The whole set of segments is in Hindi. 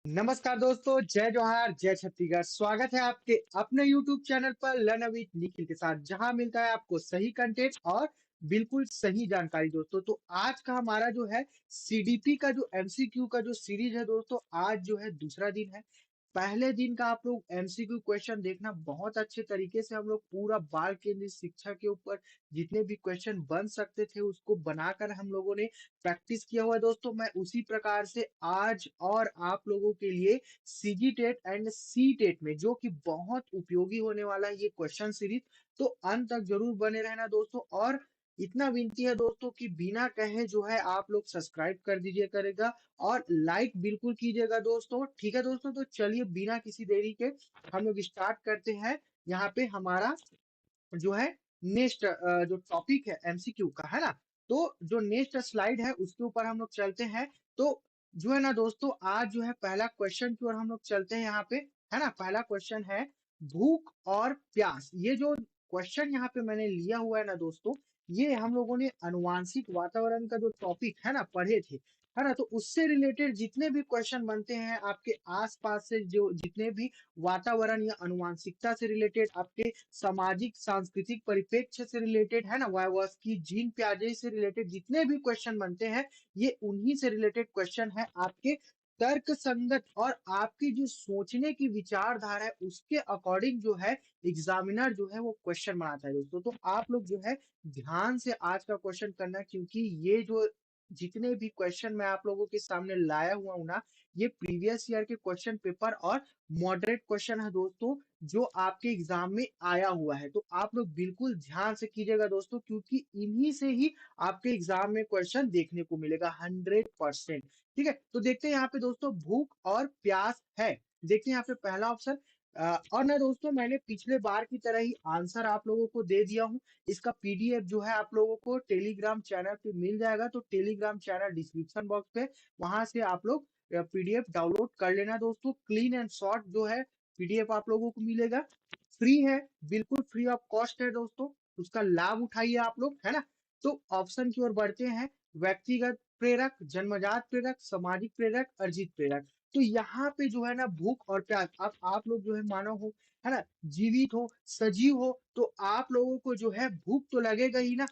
नमस्कार दोस्तों, जय जोहार, जय छत्तीसगढ़। स्वागत है आपके अपने YouTube चैनल पर लर्न विद निखिल के साथ, जहां मिलता है आपको सही कंटेंट और बिल्कुल सही जानकारी। दोस्तों, तो आज का हमारा जो है सीडीपी का जो एमसीक्यू का जो सीरीज है दोस्तों, आज जो है दूसरा दिन है। पहले दिन का आप लोग एमसीक्यू क्वेश्चन देखना, बहुत अच्छे तरीके से हम लोग पूरा बाल केंद्रित शिक्षा के ऊपर जितने भी क्वेश्चन बन सकते थे उसको बनाकर हम लोगों ने प्रैक्टिस किया हुआ है। दोस्तों, मैं उसी प्रकार से आज और आप लोगों के लिए CG TET and CTET में जो कि बहुत उपयोगी होने वाला है ये क्वेश्चन सीरीज, तो अंत तक जरूर बने रहना दोस्तों। और इतना विनती है दोस्तों कि बिना कहे जो है आप लोग सब्सक्राइब कर दीजिए करेगा और लाइक बिल्कुल कीजिएगा दोस्तों। ठीक है दोस्तों, तो चलिए बिना किसी देरी के हम लोग स्टार्ट करते हैं। यहाँ पे हमारा जो है नेक्स्ट जो टॉपिक है एमसीक्यू का, है ना। तो जो नेक्स्ट स्लाइड है उसके ऊपर हम लोग चलते हैं। तो जो है ना दोस्तों, आज जो है पहला क्वेश्चन की ओर हम लोग चलते हैं यहाँ पे, है ना। पहला क्वेश्चन है भूख और प्यास। ये जो क्वेश्चन यहाँ पे मैंने लिया हुआ है ना दोस्तों, ये हम लोगों ने अनुवांशिक वातावरण का जो टॉपिक है ना पढ़े थे, है ना। तो उससे रिलेटेड जितने भी क्वेश्चन बनते हैं आपके आसपास से, जो जितने भी वातावरण या अनुवांशिकता से रिलेटेड, आपके सामाजिक सांस्कृतिक परिप्रेक्ष्य से रिलेटेड, है ना, वायवस्की जीन प्याजे से रिलेटेड जितने भी क्वेश्चन बनते हैं, ये उन्हीं से रिलेटेड क्वेश्चन है। आपके तर्क संगत और आपकी जो सोचने की विचारधारा है उसके अकॉर्डिंग जो है एग्जामिनर जो है वो क्वेश्चन बनाता है दोस्तों। तो आप लोग जो है ध्यान से आज का क्वेश्चन करना, क्योंकि ये जो जितने भी क्वेश्चन मैं आप लोगों के सामने लाया हुआ हूं ना, ये प्रीवियस ईयर के क्वेश्चन पेपर और मॉडरेट क्वेश्चन है दोस्तों, जो आपके एग्जाम में आया हुआ है। तो आप लोग बिल्कुल ध्यान से कीजिएगा दोस्तों, क्योंकि इन्हीं से ही आपके एग्जाम में क्वेश्चन देखने को मिलेगा 100%। ठीक है, तो देखते हैं यहाँ पे दोस्तों, भूख और प्यास है। देखते हैं यहाँ पे पहला ऑप्शन। और ना दोस्तों, मैंने पिछले बार की तरह ही आंसर आप लोगों को दे दिया हूँ। इसका पीडीएफ जो है आप लोगों को टेलीग्राम चैनल पे मिल जाएगा। तो टेलीग्राम चैनल डिस्क्रिप्शन बॉक्स पे, वहां से आप लोग पीडीएफ डाउनलोड कर लेना दोस्तों। क्लीन एंड शॉर्ट जो है पीडीएफ आप लोगों को मिलेगा, फ्री है, बिल्कुल फ्री ऑफ कॉस्ट है दोस्तों। उसका लाभ उठाइए आप लोग, है ना। तो ऑप्शन की ओर बढ़ते हैं। व्यक्तिगत प्रेरक, जन्मजात प्रेरक, सामाजिक प्रेरक, अर्जित प्रेरक। तो यहाँ पे जो है ना भूख और प्यास, अब आप लोग जो है मानव हो, है ना, जीवित हो, सजीव हो, तो आप लोगों को जो है भूख तो लगेगा ही ना,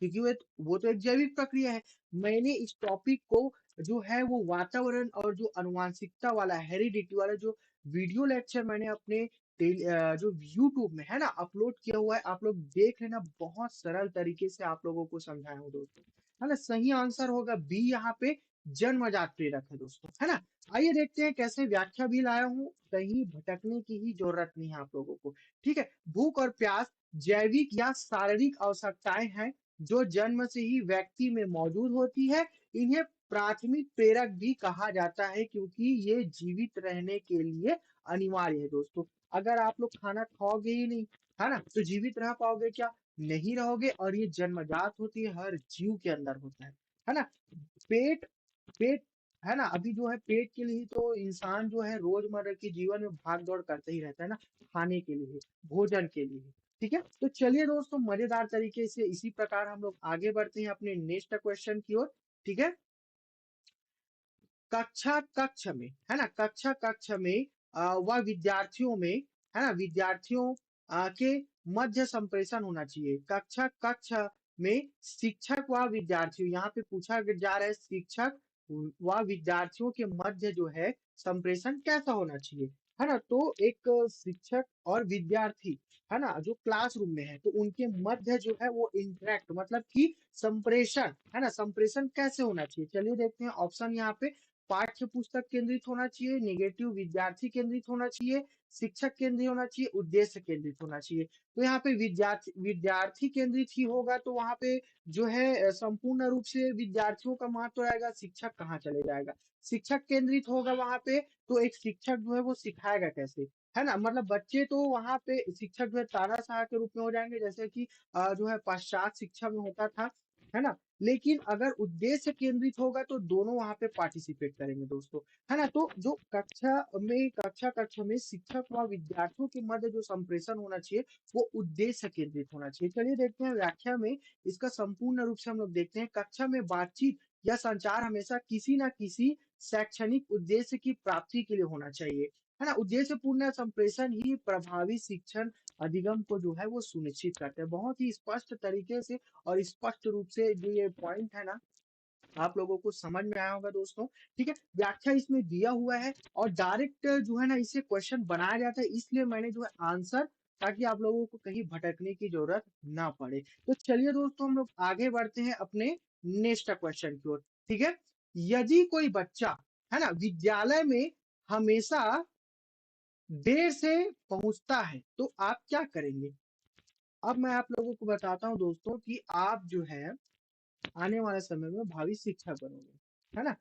क्योंकि वो तो एक जैविक प्रक्रिया है। मैंने इस टॉपिक को जो है वो वातावरण और जो अनुवांशिकता वाला हेरिडिटी वाला जो वीडियो लेक्चर मैंने अपने जो यूट्यूब में है ना अपलोड किया हुआ है, आप लोग देख लेना। बहुत सरल तरीके से आप लोगों को समझाया हूँ दोस्तों, है ना। सही आंसर होगा बी, यहाँ पे जन्मजात प्रेरक है दोस्तों, है ना। आइए देखते हैं कैसे व्याख्या भी लाया हूँ, कहीं भटकने की ही जरूरत नहीं है आप लोगों को। ठीक है, भूख और प्यास जैविक या शारीरिक आवश्यकताएं हैं जो जन्म से ही व्यक्ति में मौजूद होती है। इन्हें प्राथमिक प्रेरक भी कहा जाता है, क्योंकि ये जीवित रहने के लिए अनिवार्य है दोस्तों। अगर आप लोग खाना खाओगे ही नहीं, है ना, तो जीवित रह पाओगे क्या? नहीं रहोगे। और ये जन्मजात होती है, हर जीव के अंदर होता है ना। पेट पेट, है ना, अभी जो है पेट के लिए तो इंसान जो है रोजमर्रा के जीवन में भाग दौड़ करते ही रहता है ना, खाने के लिए, भोजन के लिए। ठीक है, तो चलिए दोस्तों, मजेदार तरीके से इसी प्रकार हम लोग आगे बढ़ते हैं अपने नेक्स्ट क्वेश्चन की ओर। ठीक है, कक्षा कक्ष में, है ना, कक्षा कक्ष में वह विद्यार्थियों में, है ना, विद्यार्थियों के मध्य संप्रेषण होना चाहिए। कक्षा कक्ष में शिक्षक व विद्यार्थियों, यहाँ पे पूछा जा रहा है शिक्षक व विद्यार्थियों के मध्य जो है संप्रेषण कैसा होना चाहिए, है ना। तो एक शिक्षक और विद्यार्थी, है ना, जो क्लासरूम में है, तो उनके मध्य जो है वो इंटरेक्ट मतलब कि संप्रेषण, है ना, संप्रेषण कैसे होना चाहिए। चलिए देखते हैं ऑप्शन यहाँ पे। पाठ्य पुस्तक केंद्रित होना चाहिए, नेगेटिव विद्यार्थी केंद्रित होना चाहिए, शिक्षक केंद्रित होना चाहिए, उद्देश्य केंद्रित होना चाहिए। तो यहाँ पे विद्यार्थी केंद्रित ही होगा, तो वहां पे जो है संपूर्ण रूप से विद्यार्थियों का महत्व रहेगा, शिक्षक कहाँ चले जाएगा। शिक्षक केंद्रित होगा वहां पे, तो एक शिक्षक जो है वो सिखाएगा कैसे, है ना। मतलब बच्चे तो वहां पे शिक्षक जो है तानाशाह के रूप में हो जाएंगे, जैसे कि जो है पाश्चात्य शिक्षा में होता था, है ना। लेकिन अगर उद्देश्य केंद्रित होगा तो दोनों वहां पे पार्टिसिपेट करेंगे दोस्तों, है ना। तो जो कक्षा कक्षा में शिक्षक व विद्यार्थियों के मध्य जो संप्रेषण होना चाहिए वो उद्देश्य केंद्रित होना चाहिए। चलिए देखते हैं व्याख्या में इसका संपूर्ण रूप से हम लोग देखते हैं। कक्षा में बातचीत या संचार हमेशा किसी न किसी शैक्षणिक उद्देश्य की प्राप्ति के लिए होना चाहिए, है ना? उद्देश्यपूर्ण संप्रेषण ही प्रभावी शिक्षण अधिगम को जो है वो सुनिश्चित करते हैं। बहुत ही स्पष्ट तरीके से और स्पष्ट रूप से जो ये पॉइंट है ना, आप लोगों को समझ में आया होगा दोस्तों। ठीक है, व्याख्या इसमें दिया हुआ है और डायरेक्ट जो है ना इसे क्वेश्चन बनाया जाता है, इसलिए मैंने जो है आंसर, ताकि आप लोगों को कहीं भटकने की जरूरत ना पड़े। तो चलिए दोस्तों, हम लोग आगे बढ़ते हैं अपने नेक्स्ट क्वेश्चन की ओर। ठीक है, यदि कोई बच्चा, है ना, विद्यालय में हमेशा देर से पहुंचता है तो आप क्या करेंगे? अब मैं आप लोगों को बताता हूं दोस्तों कि आप जो है आने वाले समय में भावी शिक्षक बनोगे, है ना?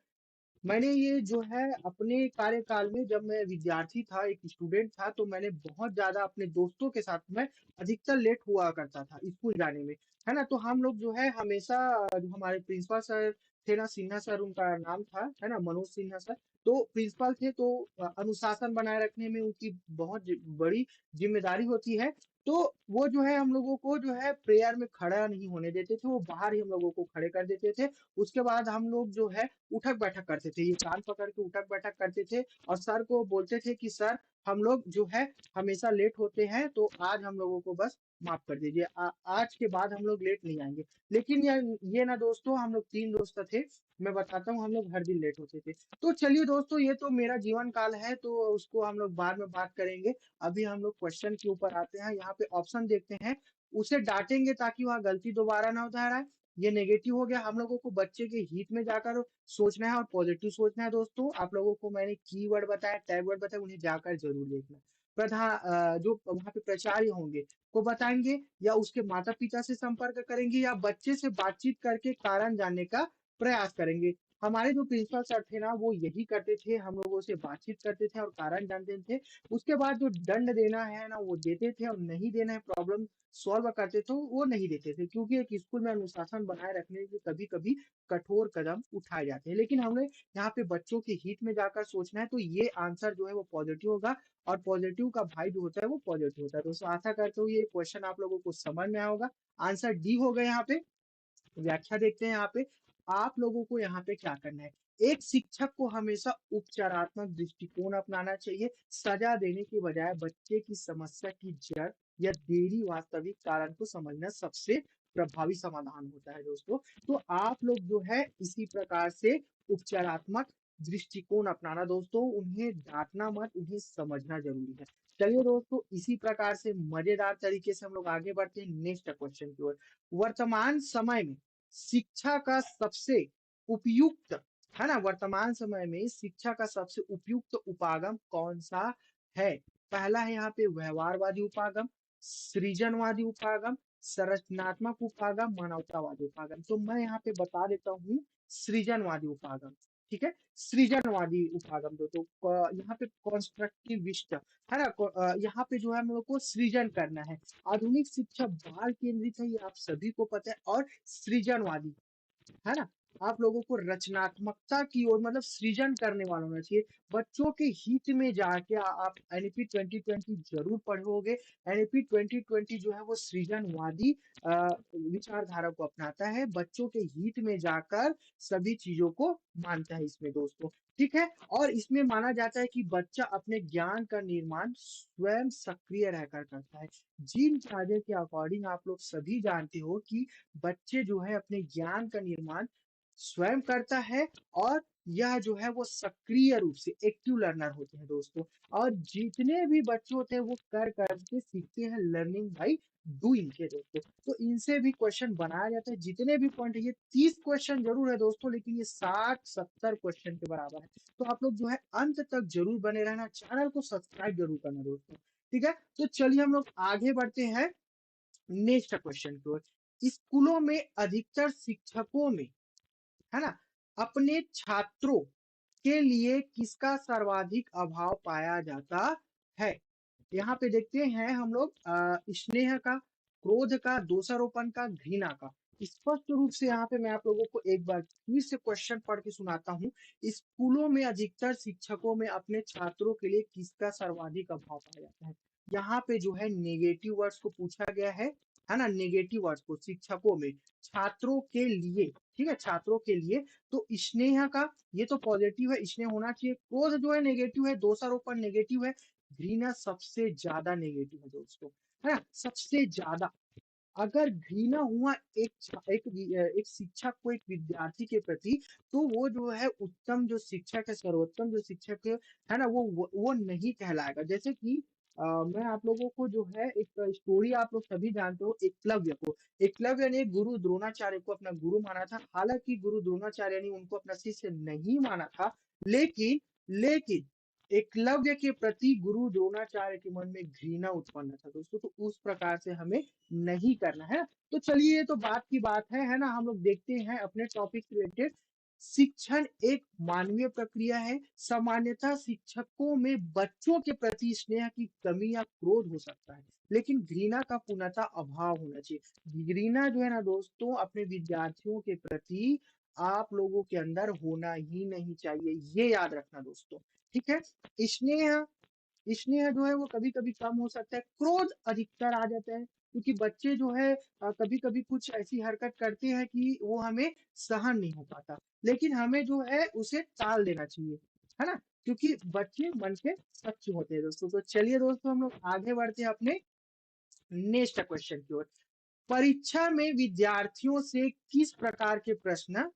मैंने ये जो है अपने कार्यकाल में, जब मैं विद्यार्थी था, एक स्टूडेंट था, तो मैंने बहुत ज्यादा अपने दोस्तों के साथ में अधिकतर लेट हुआ करता था स्कूल जाने में, है ना? तो हम लोग जो है हमेशा, जो हमारे प्रिंसिपल सर थे ना, सिन्हा सर उनका नाम था, है ना, मनोज सिन्हा सर, तो प्रिंसिपल थे, तो अनुशासन बनाए रखने में उनकी बहुत बड़ी जिम्मेदारी होती है। तो वो जो है हम लोगों को जो है प्रेयर में खड़ा नहीं होने देते थे, वो बाहर ही हम लोगों को खड़े कर देते थे। उसके बाद हम लोग जो है उठक बैठक करते थे, ये कान पकड़ के उठक बैठक करते थे और सर को बोलते थे कि सर, हम लोग जो है हमेशा लेट होते हैं, तो आज हम लोगों को बस माफ कर दीजिए, आज के बाद हम लोग लेट नहीं आएंगे। लेकिन ये ना दोस्तों, हम लोग 3 दोस्त थे, मैं बताता हूँ, हम लोग हर दिन लेट होते थे। तो चलिए दोस्तों, ये तो मेरा जीवन काल है, तो उसको हम लोग बाद में बात करेंगे। अभी हम लोग क्वेश्चन के ऊपर आते हैं, यहाँ पे ऑप्शन देखते हैं। उसे डांटेंगे ताकि वह गलती दोबारा ना दोहराए, ये नेगेटिव हो गया। हम लोगों को बच्चे के हित में जाकर सोचना है और पॉजिटिव सोचना है दोस्तों। आप लोगों को मैंने कीवर्ड बताया, टैग वर्ड बताया, उन्हें जाकर जरूर देखना। जो वहाँ पे प्राचार्य होंगे को बताएंगे, या उसके माता पिता से संपर्क करेंगे, या बच्चे से बातचीत करके कारण जानने का प्रयास करेंगे। हमारे जो प्रिंसिपल सर थे ना, वो यही करते थे, हम लोगों से बातचीत करते थे और कारण जानते थे। उसके बाद जो दंड देना है ना, वो देते थे, और नहीं देना है, प्रॉब्लम सॉल्व करते थे, वो नहीं देते थे, क्योंकि एक स्कूल में अनुशासन बनाए रखने के कभी कभी कठोर कदम उठाए जाते हैं। लेकिन हमें यहाँ पे बच्चों के हित में जाकर सोचना है, तो ये आंसर जो है वो पॉजिटिव होगा, और पॉजिटिव का भाई जो होता है वो पॉजिटिव होता है। दोस्तों आशा करते हो ये क्वेश्चन आप लोगों को समझ में आया होगा। आंसर डी हो गया यहाँ पे। व्याख्या देखते हैं यहाँ पे। आप लोगों को यहाँ पे क्या करना है, एक शिक्षक को हमेशा उपचारात्मक दृष्टिकोण अपनाना चाहिए। सजा देने के बजाय बच्चे की समस्या की जड़ या देरी वास्तविक कारण को समझना सबसे प्रभावी समाधान होता है दोस्तों। तो आप लोग जो है इसी प्रकार से उपचारात्मक दृष्टिकोण अपनाना दोस्तों, उन्हें डांटना मत, उन्हें समझना जरूरी है। चलिए दोस्तों, इसी प्रकार से मजेदार तरीके से हम लोग आगे बढ़ते हैं नेक्स्ट क्वेश्चन की ओर। वर्तमान समय में शिक्षा का सबसे उपयुक्त, है ना, वर्तमान समय में शिक्षा का सबसे उपयुक्त उपागम कौन सा है? पहला है यहाँ पे व्यवहारवादी उपागम, सृजनवादी उपागम, संरचनात्मक उपागम, मानवतावादी उपागम। तो मैं यहाँ पे बता देता हूँ सृजनवादी उपागम। ठीक है, सृजनवादी उपागम दो, तो यहाँ पे कॉन्स्ट्रक्टिविस्ट, है ना, यहाँ पे जो है हम लोग को सृजन करना है। आधुनिक शिक्षा बाल केंद्रित है, ये आप सभी को पता है, और सृजनवादी, है ना, आप लोगों को रचनात्मकता की ओर, मतलब सृजन करने वाला होना चाहिए। बच्चों के हित में जाके आप एनईपी 2020 जरूर पढ़ोगे। एनईपी 2020 जो है वो सृजनवादी विचारधारा को अपनाता है, बच्चों के हित में जाकर सभी चीजों को मानता है इसमें दोस्तों। ठीक है, और इसमें माना जाता है कि बच्चा अपने ज्ञान का निर्माण स्वयं सक्रिय रहकर करता है। जीन चार्जर के अकॉर्डिंग आप लोग सभी जानते हो कि बच्चे जो है अपने ज्ञान का निर्माण स्वयं करता है, और यह जो है वो सक्रिय रूप से एक्टिव लर्नर होते हैं दोस्तों। और जितने भी बच्चे होते हैं वो कर करके सीखते हैं, लर्निंग बाई डूइंग के दोस्तों। तो इनसे भी क्वेश्चन बनाया जाता है। जितने भी पॉइंट है, ये 30 क्वेश्चन जरूर है दोस्तों, लेकिन ये 60-70 क्वेश्चन के बराबर है। तो आप लोग जो है अंत तक जरूर बने रहना, चैनल को सब्सक्राइब जरूर करना दोस्तों। ठीक है, तो चलिए हम लोग आगे बढ़ते हैं नेक्स्ट क्वेश्चन की ओर। स्कूलों में अधिकतर शिक्षकों में, है ना, अपने छात्रों के लिए किसका सर्वाधिक अभाव पाया जाता है? यहाँ पे देखते हैं हम लोग स्नेह का, क्रोध का, दोषारोपण का, घृणा का। स्पष्ट रूप से यहाँ पे मैं आप लोगों को एक बार फिर से क्वेश्चन पढ़ के सुनाता हूँ। स्कूलों में अधिकतर शिक्षकों में अपने छात्रों के लिए किसका सर्वाधिक अभाव पाया जाता है? यहाँ पे जो है नेगेटिव वर्ड्स को पूछा गया है, है ना, नेगेटिव वर्ड्स को शिक्षकों में, छात्रों के लिए, ठीक है, छात्रों के लिए। तो स्नेह का ये तो पॉजिटिव है, स्नेह होना चाहिए। क्रोध जो है नेगेटिव है, दोषारोपण नेगेटिव है, घृणा सबसे ज्यादा नेगेटिव है दोस्तों, है ना, सबसे ज्यादा। अगर घृणा हुआ एक शिक्षक को एक विद्यार्थी के प्रति, तो वो जो है उत्तम जो शिक्षक है, सर्वोत्तम जो शिक्षक है ना, वो नहीं कहलाएगा। जैसे कि मैं आप लोगों को जो है एक स्टोरी, आप लोग सभी जानते हो एकलव्य को। एकलव्य ने गुरु द्रोणाचार्य को अपना गुरु माना था। हालांकि गुरु द्रोणाचार्य ने उनको अपना शिष्य नहीं माना था, लेकिन एकलव्य के प्रति गुरु द्रोणाचार्य के मन में घृणा उत्पन्न था दोस्तों। तो उस प्रकार से हमें नहीं करना है। तो चलिए, ये तो बात की बात है ना, हम लोग देखते हैं अपने टॉपिक रिलेटेड। शिक्षण एक मानवीय प्रक्रिया है। सामान्यतः शिक्षकों में बच्चों के प्रति स्नेह की कमी या क्रोध हो सकता है, लेकिन घृणा का पूर्णतः अभाव होना चाहिए। घृणा जो है ना दोस्तों, अपने विद्यार्थियों के प्रति आप लोगों के अंदर होना ही नहीं चाहिए, ये याद रखना दोस्तों। ठीक है। स्नेह स्नेह जो है वो कभी कभी कम हो सकता है, क्रोध अधिकतर आ जाता है, क्योंकि बच्चे जो है कभी कभी कुछ ऐसी हरकत करते हैं कि वो हमें सहन नहीं हो पाता, लेकिन हमें जो है उसे टाल देना चाहिए, है ना, क्योंकि बच्चे मन के सच्चे होते हैं दोस्तों। तो चलिए दोस्तों, हम लोग आगे बढ़ते हैं अपने नेक्स्ट क्वेश्चन की ओर। परीक्षा में विद्यार्थियों से किस प्रकार के प्रश्न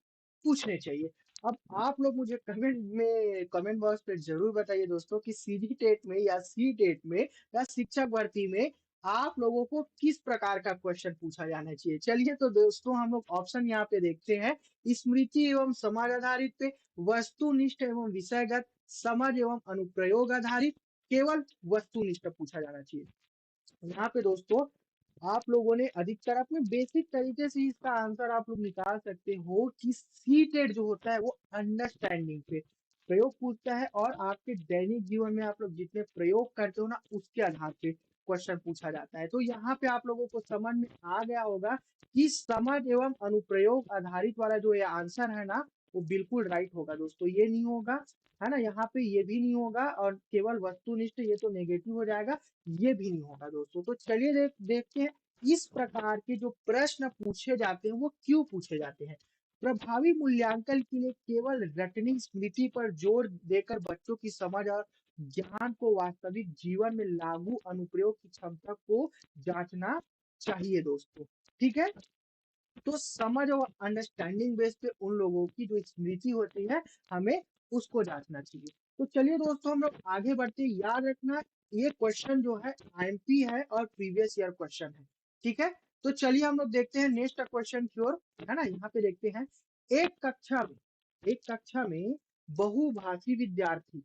पूछने चाहिए? अब आप लोग मुझे कमेंट बॉक्स पे जरूर बताइए दोस्तों कि सीजी टेट में या सी टेट में या शिक्षक भर्ती में आप लोगों को किस प्रकार का क्वेश्चन पूछा जाना चाहिए। चलिए तो दोस्तों, हम लोग ऑप्शन यहाँ पे देखते हैं। स्मृति एवं समाज आधारित पे, वस्तुनिष्ठ एवं विषयगत, समझ एवं अनुप्रयोग आधारित, केवल वस्तुनिष्ठ पूछा जाना चाहिए। यहाँ पे दोस्तों आप लोगों ने अधिकतर अपने बेसिक तरीके से इसका आंसर आप लोग निकाल सकते हो कि सीटेड जो होता है वो अंडरस्टैंडिंग पे प्रयोग पूछता है, और आपके दैनिक जीवन में आप लोग जितने प्रयोग करते हो ना, उसके आधार पे क्वेश्चन पूछा जाता है। तो यहाँ पे आप लोगों को समझ में आ गया होगा कि समझ एवं अनुप्रयोग आधारित वाला जो ये आंसर है ना, वो बिल्कुल राइट होगा दोस्तों, ये नहीं होगा, है ना, यहाँ पे ये भी नहीं होगा, और केवल वस्तुनिष्ठ ये तो नेगेटिव हो जाएगा, ये भी नहीं होगा दोस्तों। तो चलिए देखते हैं इस प्रकार के जो प्रश्न पूछे जाते हैं वो क्यों पूछे जाते हैं। प्रभावी मूल्यांकन के लिए केवल रटनी स्मृति पर जोर देकर बच्चों की समझ और ज्ञान को वास्तविक जीवन में लागू अनुप्रयोग की क्षमता को जांचना चाहिए दोस्तों। ठीक है। तो समझ और अंडरस्टैंडिंग बेस पे उन लोगों की जो स्मृति होती है, हमें उसको जांचना चाहिए। तो चलिए दोस्तों, हम लोग आगे बढ़ते हैं। याद रखना, ये क्वेश्चन जो है आईएमपी है और प्रीवियस ईयर क्वेश्चन है। ठीक है। तो चलिए हम लोग देखते हैं नेक्स्ट क्वेश्चन की ओर, है ना। यहाँ पे देखते हैं, एक कक्षा में एक कक्षा में बहुभाषी विद्यार्थी,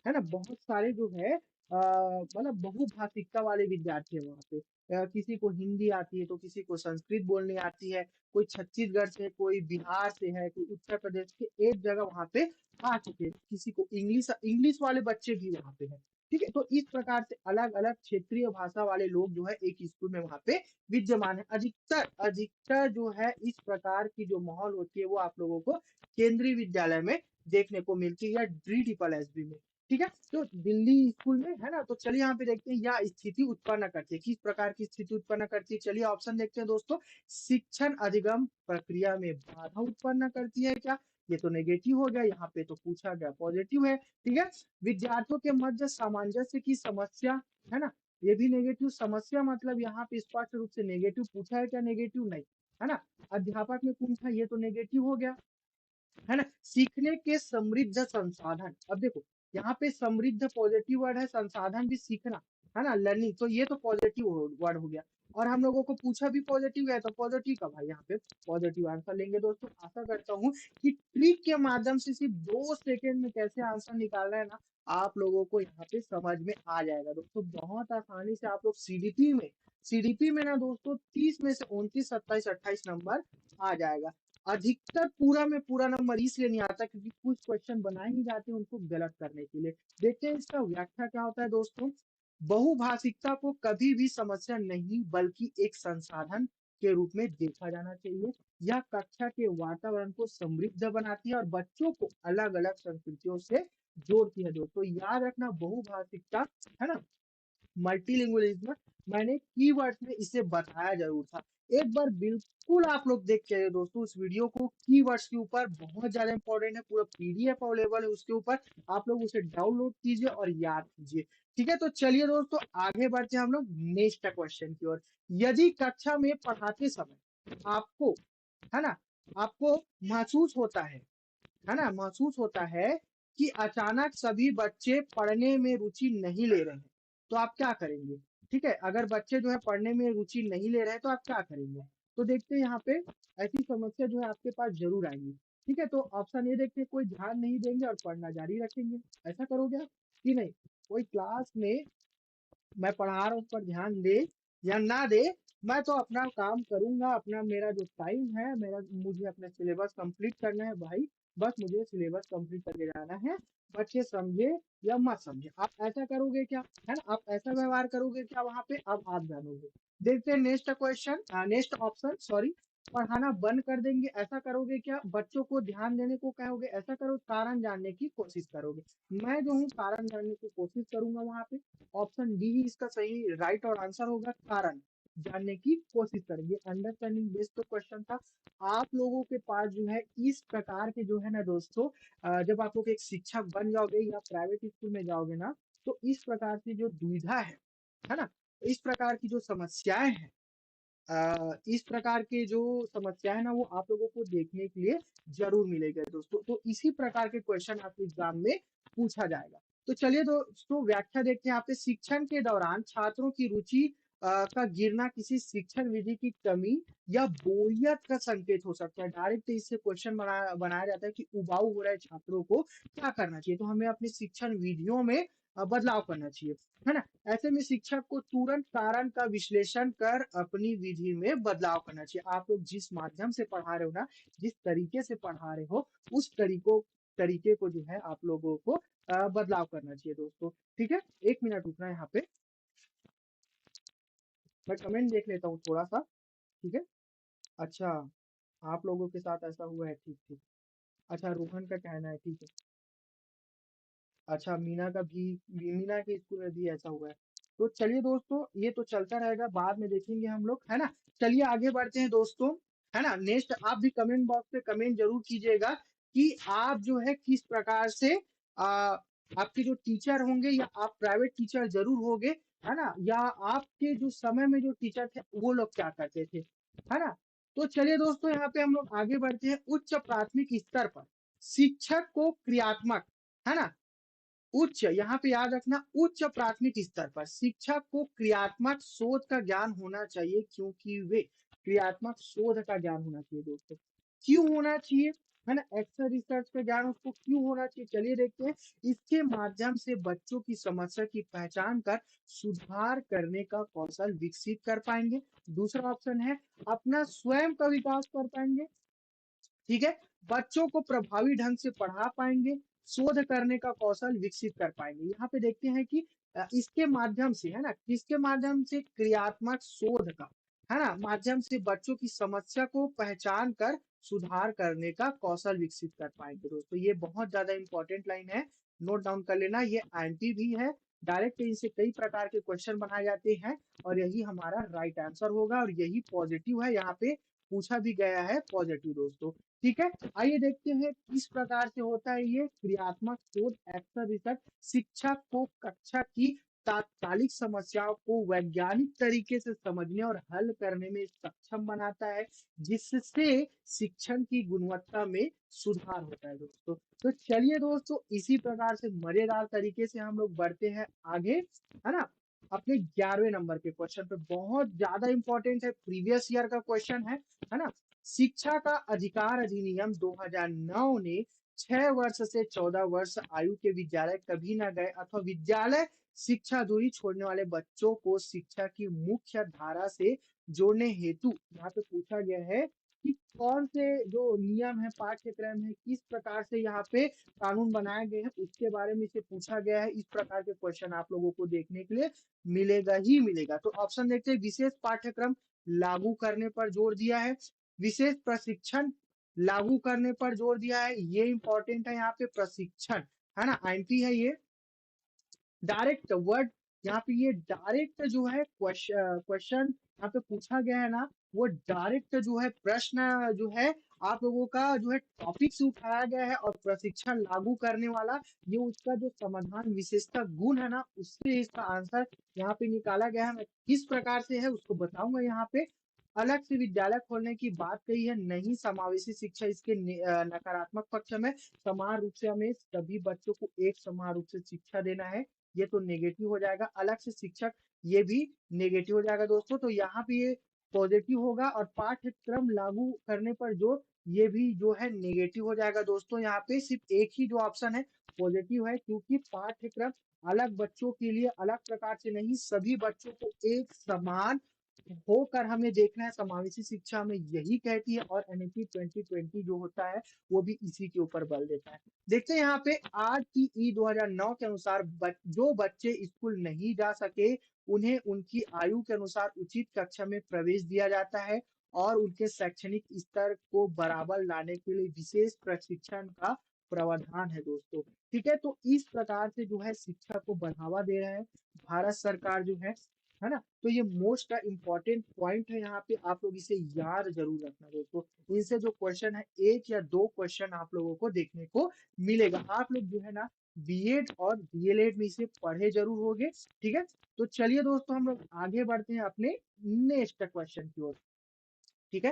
है ना, बहुत सारे जो है मतलब बहुभाषिकता वाले विद्यार्थी है वहाँ पे। किसी को हिंदी आती है तो किसी को संस्कृत बोलने आती है, कोई छत्तीसगढ़ से, कोई बिहार से है, कोई उत्तर प्रदेश के, एक जगह वहाँ पे आ चुके हैं। किसी को इंग्लिश इंग्लिश वाले बच्चे भी वहाँ पे हैं। ठीक है। तो इस प्रकार से अलग अलग क्षेत्रीय भाषा वाले लोग जो है एक स्कूल में वहाँ पे विद्यमान है। अधिकतर अधिकतर जो है इस प्रकार की जो माहौल होती है वो आप लोगों को केंद्रीय विद्यालय में देखने को मिलती है, या DDSSB में। ठीक है। तो दिल्ली स्कूल में, है ना। तो चलिए यहाँ पे देखते हैं, यह स्थिति उत्पन्न करती है, किस प्रकार की स्थिति उत्पन्न करती है। चलिए ऑप्शन देखते हैं दोस्तों। शिक्षण अधिगम प्रक्रिया में बाधा उत्पन्न करती है क्या? ये तो नेगेटिव हो गया, यहाँ पे तो पूछा गया पॉजिटिव है। ठीक है। विद्यार्थियों के मध्य सामंजस्य की समस्या, है ना, ये भी नेगेटिव। समस्या मतलब यहाँ पे स्पष्ट रूप से नेगेटिव पूछा है क्या? नेगेटिव नहीं, है ना। अध्यापक में पूछा, ये तो नेगेटिव हो गया, है ना। सीखने के समृद्ध संसाधन, अब देखो यहाँ पे समृद्ध पॉजिटिव वर्ड है, संसाधन भी सीखना, है ना, लर्निंग, तो ये तो पॉजिटिव वर्ड हो गया। और हम लोगों को पूछा भी पॉजिटिव है, तो पॉजिटिव का भाई यहाँ पे पॉजिटिव आंसर लेंगे दोस्तों। आशा करता हूँ कि ट्रिक के माध्यम से सिर्फ 2 सेकेंड में कैसे आंसर निकालना है ना, आप लोगों को यहाँ पे समझ में आ जाएगा दोस्तों। बहुत आसानी से आप लोग सीडीपी में ना दोस्तों 30 में से 29, 27, 28 नंबर आ जाएगा। अधिकतर पूरा में पूरा नंबर इसलिए नहीं आता क्योंकि कुछ क्वेश्चन बनाए ही जाते हैं उनको गलत करने के लिए। देखते हैं इसका व्याख्या क्या होता है दोस्तों। बहुभाषिकता को कभी भी समस्या नहीं बल्कि एक संसाधन के रूप में देखा जाना चाहिए। यह कक्षा के वातावरण को समृद्ध बनाती है और बच्चों को अलग अलग संस्कृतियों से जोड़ती है दोस्तों। याद रखना, बहुभाषिकता, है ना, मल्टीलिंगुअलिज्म, मैंने कीवर्ड्स में इसे बताया जरूर था। एक बार बिल्कुल आप लोग देख के दोस्तों उस वीडियो को, कीवर्ड्स के ऊपर बहुत ज्यादा इंपॉर्टेंट है, पूरा पीडीएफ अवेलेबल है उसके ऊपर, आप लोग उसे डाउनलोड कीजिए और याद कीजिए। ठीक है, तो चलिए दोस्तों आगे बढ़ते हैं हम लोग नेक्स्ट क्वेश्चन की ओर। यदि कक्षा में पढ़ाते समय आपको, है ना, आपको महसूस होता है ना, महसूस होता है कि अचानक सभी बच्चे पढ़ने में रुचि नहीं ले रहे हैं, तो आप क्या करेंगे? ठीक है, अगर बच्चे जो है पढ़ने में रुचि नहीं ले रहे हैं तो आप क्या करेंगे? तो देखते हैं यहाँ पे ऐसी समस्या जो है आपके पास जरूर आएंगी। ठीक है, तो ऑप्शन ए देखते हैं, कोई ध्यान नहीं देंगे और पढ़ना जारी रखेंगे, ऐसा करोगे आप कि नहीं? कोई क्लास में मैं पढ़ा रहा हूँ उस पर ध्यान दे या ना दे, मैं तो अपना काम करूंगा, अपना मेरा जो टाइम है, मेरा मुझे अपना सिलेबस कंप्लीट करना है भाई, बस मुझे सिलेबस कंप्लीट करके जाना है, बच्चे समझे या मत समझे। आप ऐसा करोगे क्या, है ना, आप ऐसा व्यवहार करोगे क्या वहां पे? अब आप जानोगे। देखते हैं next question, next option, sorry. पढ़ाना बंद कर देंगे, ऐसा करोगे क्या? बच्चों को ध्यान देने को कहोगे, ऐसा करो, कारण जानने की कोशिश करोगे। मैं जो हूँ कारण जानने की कोशिश करूंगा वहां पे। ऑप्शन डी ही इसका सही राइट और आंसर होगा, कारण जानने की कोशिश करेंगे। अंडरस्टैंडिंग बेस्ड तो क्वेश्चन था। आप लोगों के पास जो है इस प्रकार के जो है ना दोस्तों, जब आप लोग एक शिक्षक बन जाओगे या प्राइवेट स्कूल में जाओगे ना, तो इस प्रकार की जो दुविधा है ना, इस प्रकार की जो समस्याएं हैं, इस प्रकार के जो समस्या है ना, वो आप लोगों को देखने के लिए जरूर मिलेगा दोस्तों। तो इसी प्रकार के क्वेश्चन आपके एग्जाम में पूछा जाएगा। तो चलिए दोस्तों व्याख्या देखते हैं। यहाँ पे शिक्षण के दौरान छात्रों की रुचि का गिरना किसी शिक्षण विधि की कमी या बोरियत का संकेत हो सकता है। डायरेक्ट इससे क्वेश्चन बनाया जाता है कि उबाऊ हो रहे छात्रों को क्या करना चाहिए, तो हमें अपनी शिक्षण विधियों में बदलाव करना चाहिए, है ना। ऐसे में शिक्षक को तुरंत कारण का विश्लेषण कर अपनी विधि में बदलाव करना चाहिए। आप लोग जिस माध्यम से पढ़ा रहे हो ना, जिस तरीके से पढ़ा रहे हो, उस तरीके को जो है आप लोगों को बदलाव करना चाहिए दोस्तों। ठीक है, एक मिनट रुकना है यहाँ पे, मैं कमेंट देख लेता हूँ थोड़ा सा। ठीक है, अच्छा, आप लोगों के साथ ऐसा हुआ है, ठीक ठीक। अच्छा, रोहन का कहना है, ठीक है। अच्छा, मीना का भी, मीना के स्कूल में भी ऐसा हुआ है। तो चलिए दोस्तों, ये तो चलता रहेगा, बाद में देखेंगे हम लोग, है ना। चलिए आगे बढ़ते हैं दोस्तों, है ना। नेक्स्ट, आप भी कमेंट बॉक्स पे कमेंट जरूर कीजिएगा कि आप जो है किस प्रकार से आपके जो टीचर होंगे, या आप प्राइवेट टीचर जरूर होंगे, है ना, या आपके जो समय में जो टीचर थे वो लोग क्या करते थे, है ना। तो चलिए दोस्तों, यहाँ पे हम लोग आगे बढ़ते हैं। उच्च प्राथमिक स्तर पर शिक्षक को क्रियात्मक, है ना, उच्च, यहाँ पे याद रखना, उच्च प्राथमिक स्तर पर शिक्षक को क्रियात्मक शोध का ज्ञान होना चाहिए, क्योंकि वे क्रियात्मक शोध का ज्ञान होना चाहिए दोस्तों। क्यों होना चाहिए, है ना, एक्स्ट्रा रिसर्च का ज्ञान उसको क्यों होना चाहिए? चलिए देखते हैं। इसके माध्यम से बच्चों की समस्या की पहचान कर सुधार करने का कौशल विकसित कर पाएंगे। दूसरा ऑप्शन है, अपना स्वयं का विकास कर पाएंगे। ठीक है, बच्चों को प्रभावी ढंग से पढ़ा पाएंगे, शोध करने का कौशल विकसित कर पाएंगे। यहाँ पे देखते हैं कि इसके माध्यम से, है ना, किसके माध्यम से? क्रियात्मक शोध का, है ना, माध्यम से बच्चों की समस्या को पहचान कर सुधार करने का कौशल विकसित कर पाएंगे दोस्तों। ये बहुत ज्यादा इंपॉर्टेंट लाइन है, नोट डाउन कर लेना। ये एंटी भी है, डायरेक्ट इनसे कई प्रकार के क्वेश्चन बनाए जाते हैं, और यही हमारा राइट आंसर होगा, और यही पॉजिटिव है, यहाँ पे पूछा भी गया है पॉजिटिव दोस्तों। ठीक है, आइए देखते हैं किस प्रकार से होता है ये क्रियात्मक शोध, एक्शन रिसर्च। शिक्षक को कक्षा की तात्कालिक समस्याओं को वैज्ञानिक तरीके से समझने और हल करने में सक्षम बनाता है, जिससे शिक्षण की गुणवत्ता में सुधार होता है दोस्तों। तो चलिए दोस्तों, इसी प्रकार से मजेदार तरीके से हम लोग बढ़ते हैं आगे, है ना, अपने 11वें नंबर के क्वेश्चन पे। बहुत ज्यादा इंपॉर्टेंट है, प्रीवियस ईयर का क्वेश्चन है ना। शिक्षा का अधिकार अधिनियम 2009 ने 6 वर्ष से 14 वर्ष आयु के विद्यालय कभी न गए अथवा विद्यालय शिक्षा दूरी छोड़ने वाले बच्चों को शिक्षा की मुख्य धारा से जोड़ने हेतु, यहाँ पे पूछा गया है कि कौन से जो नियम है, पाठ्यक्रम है, किस प्रकार से यहाँ पे कानून बनाए गए हैं, उसके बारे में इसे पूछा गया है। इस प्रकार के क्वेश्चन आप लोगों को देखने के लिए मिलेगा ही मिलेगा। तो ऑप्शन देखते हैं, विशेष पाठ्यक्रम लागू करने पर जोर दिया है, विशेष प्रशिक्षण लागू करने पर जोर दिया है, ये इंपॉर्टेंट है यहाँ पे, प्रशिक्षण, है ना, आईएमपी है ये। डायरेक्ट वर्ड यहाँ पे ये डायरेक्ट जो है क्वेश्चन यहाँ पे पूछा गया है ना, वो डायरेक्ट जो है प्रश्न जो है आप लोगों का जो है टॉपिक से उठाया गया है और प्रशिक्षण लागू करने वाला ये उसका जो समाधान विशेषता गुण है ना, उससे इसका आंसर यहाँ पे निकाला गया है। मैं किस प्रकार से है उसको बताऊंगा यहाँ पे। अलग से विद्यालय खोलने की बात कही है, नहीं समावेशी शिक्षा इसके नकारात्मक पक्ष में समान रूप से हमें सभी बच्चों को एक समान रूप से शिक्षा देना है, ये तो नेगेटिव हो जाएगा। अलग से शिक्षक, ये भी नेगेटिव हो जाएगा दोस्तों। तो यहाँ पे ये पॉजिटिव होगा और पाठ्यक्रम लागू करने पर जो ये भी जो है नेगेटिव हो जाएगा दोस्तों। यहाँ पे सिर्फ एक ही जो ऑप्शन है पॉजिटिव है, क्योंकि पाठ्यक्रम अलग बच्चों के लिए अलग प्रकार से नहीं, सभी बच्चों को एक समान होकर हमें देखना है। समावेशी शिक्षा में यही कहती है और एनईपी 2020 जो होता है वो भी इसी के ऊपर बल देता है। देखते हैं यहाँ पे आरटीई 2009 के अनुसार जो बच्चे स्कूल नहीं जा सके उन्हें उनकी आयु के अनुसार उचित कक्षा में प्रवेश दिया जाता है और उनके शैक्षणिक स्तर को बराबर लाने के लिए विशेष प्रशिक्षण का प्रावधान है दोस्तों। ठीक है, तो इस प्रकार से जो है शिक्षा को बढ़ावा दे रहा है भारत सरकार जो है ना। तो ये मोस्ट इम्पोर्टेंट पॉइंट है, यहाँ पे आप लोग इसे याद जरूर रखना दोस्तों। इनसे जो क्वेश्चन है एक या दो क्वेश्चन आप लोगों को देखने को मिलेगा। आप लोग जो है ना बीएड और डीएलएड में इसे पढ़े जरूर होंगे। ठीक है, तो चलिए दोस्तों हम लोग आगे बढ़ते हैं अपने नेक्स्ट क्वेश्चन की ओर। ठीक है,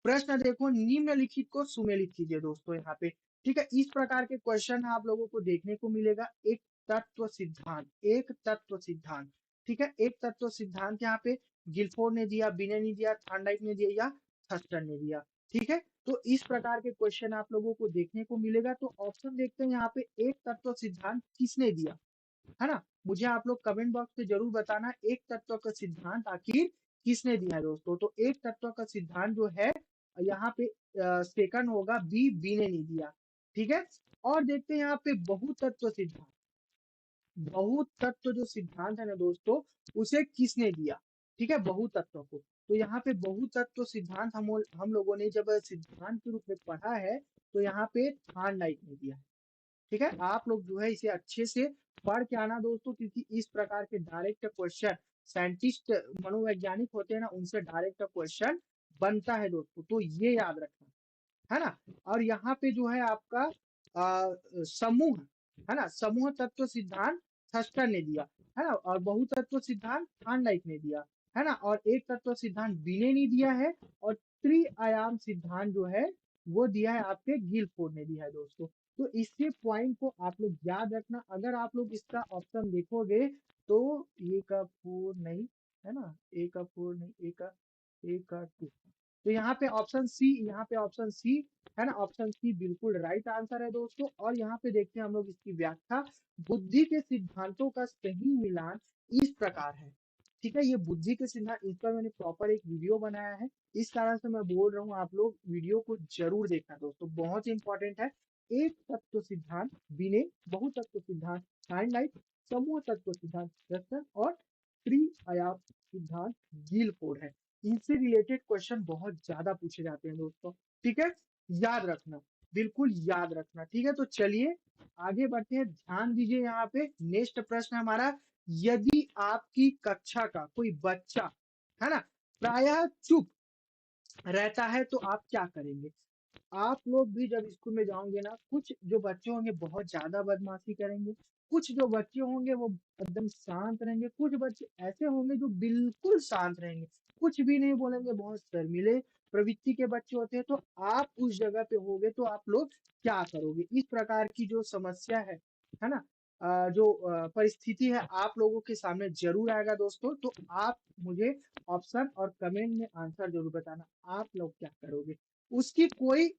प्रश्न देखो, निम्नलिखित को सुमेलित कीजिए दोस्तों यहाँ पे। ठीक है, इस प्रकार के क्वेश्चन आप लोगों को देखने को मिलेगा। एक तत्व सिद्धांत, एक तत्व सिद्धांत। ठीक है, एक तत्व सिद्धांत यहाँ पे गिलफोर्ड ने दिया, बिने ने दिया, थॉर्नडाइक ने दिया या थर्स्टन ने दिया। ठीक है, तो इस प्रकार के क्वेश्चन आप लोगों को देखने को मिलेगा। तो ऑप्शन देखते हैं यहाँ पे, एक तत्व सिद्धांत किसने दिया, है ना। मुझे आप लोग कमेंट बॉक्स में जरूर बताना एक तत्व का सिद्धांत आखिर किसने दिया है दोस्तों। तो एक तत्व का सिद्धांत जो है यहाँ पे सेकंड होगा बी, बी ने नहीं दिया। ठीक है, और देखते हैं यहाँ पे बहु तत्व सिद्धांत। बहु तत्व जो सिद्धांत है ना दोस्तों, उसे किसने दिया। ठीक है, बहु तत्व को। तो यहाँ पे बहु तत्व सिद्धांत हम लोगों ने जब सिद्धांत के रूप में पढ़ा है तो यहाँ पे थॉर्नडाइक ने दिया है। ठीक है, आप लोग जो है इसे अच्छे से पढ़ के आना दोस्तों, क्योंकि इस प्रकार के डायरेक्ट क्वेश्चन साइंटिस्ट मनोवैज्ञानिक होते हैं ना, उनसे डायरेक्ट क्वेश्चन बनता है दोस्तों, तो ये याद रखना, है ना। और यहाँ पे जो है आपका समूह, है ना, समूह तत्व सिद्धांत थर्स्टन ने दिया, है ना, और बहु तत्व सिद्धांत थॉर्नडाइक ने दिया, है ना, और एक तत्व सिद्धांत बिने ने दिया है, और त्रिआयाम सिद्धांत जो है वो दिया है आपके गिलफोर्ड ने दिया है दोस्तों। तो इसी पॉइंट को आप लोग याद रखना। अगर आप लोग इसका ऑप्शन देखोगे तो ए का फोर नहीं, है ना, ए का फोर नहीं, ए का टू। तो यहाँ पे ऑप्शन सी, यहाँ पे ऑप्शन सी, है ना, ऑप्शन सी बिल्कुल राइट आंसर है दोस्तों। और यहाँ पे देखते हैं हम लोग इसकी व्याख्या, बुद्धि के सिद्धांतों का सही मिलान इस प्रकार है। ठीक है, ये बुद्धि के सिद्धांत, इस पर मैंने प्रॉपर एक वीडियो बनाया है, इस कारण से मैं बोल रहा हूँ आप लोग वीडियो को जरूर देखना दोस्तों, बहुत इंपॉर्टेंट है। एक तत्व सिद्धांत बिने, बहु तत्व सिद्धांत थॉर्नडाइक, समूह तत्व सिद्धांत थर्स्टन और त्रिआयाम सिद्धांत गिलफोर्ड है। इनसे रिलेटेड क्वेश्चन बहुत ज्यादा पूछे जाते हैं दोस्तों। ठीक है, याद रखना, बिल्कुल याद रखना। ठीक है, तो चलिए आगे बढ़ते हैं, ध्यान दीजिए यहाँ पे। नेक्स्ट प्रश्न हमारा, यदि आपकी कक्षा का कोई बच्चा, है ना, प्रायः चुप रहता है तो आप क्या करेंगे। आप लोग भी जब स्कूल में जाओगे ना, कुछ जो बच्चे होंगे बहुत ज्यादा बदमाशी करेंगे, कुछ जो बच्चे होंगे वो एकदम शांत रहेंगे, कुछ बच्चे ऐसे होंगे जो बिल्कुल शांत रहेंगे, कुछ भी नहीं बोलेंगे, बहुत शर्मीले प्रवृत्ति के बच्चे होते हैं। तो आप उस जगह पे होगे तो आप लोग क्या करोगे। इस प्रकार की जो समस्या है ना, जो परिस्थिति है आप लोगों के सामने जरूर आएगा दोस्तों। तो आप मुझे ऑप्शन और कमेंट में आंसर जरूर बताना, आप लोग क्या करोगे। उसकी कोई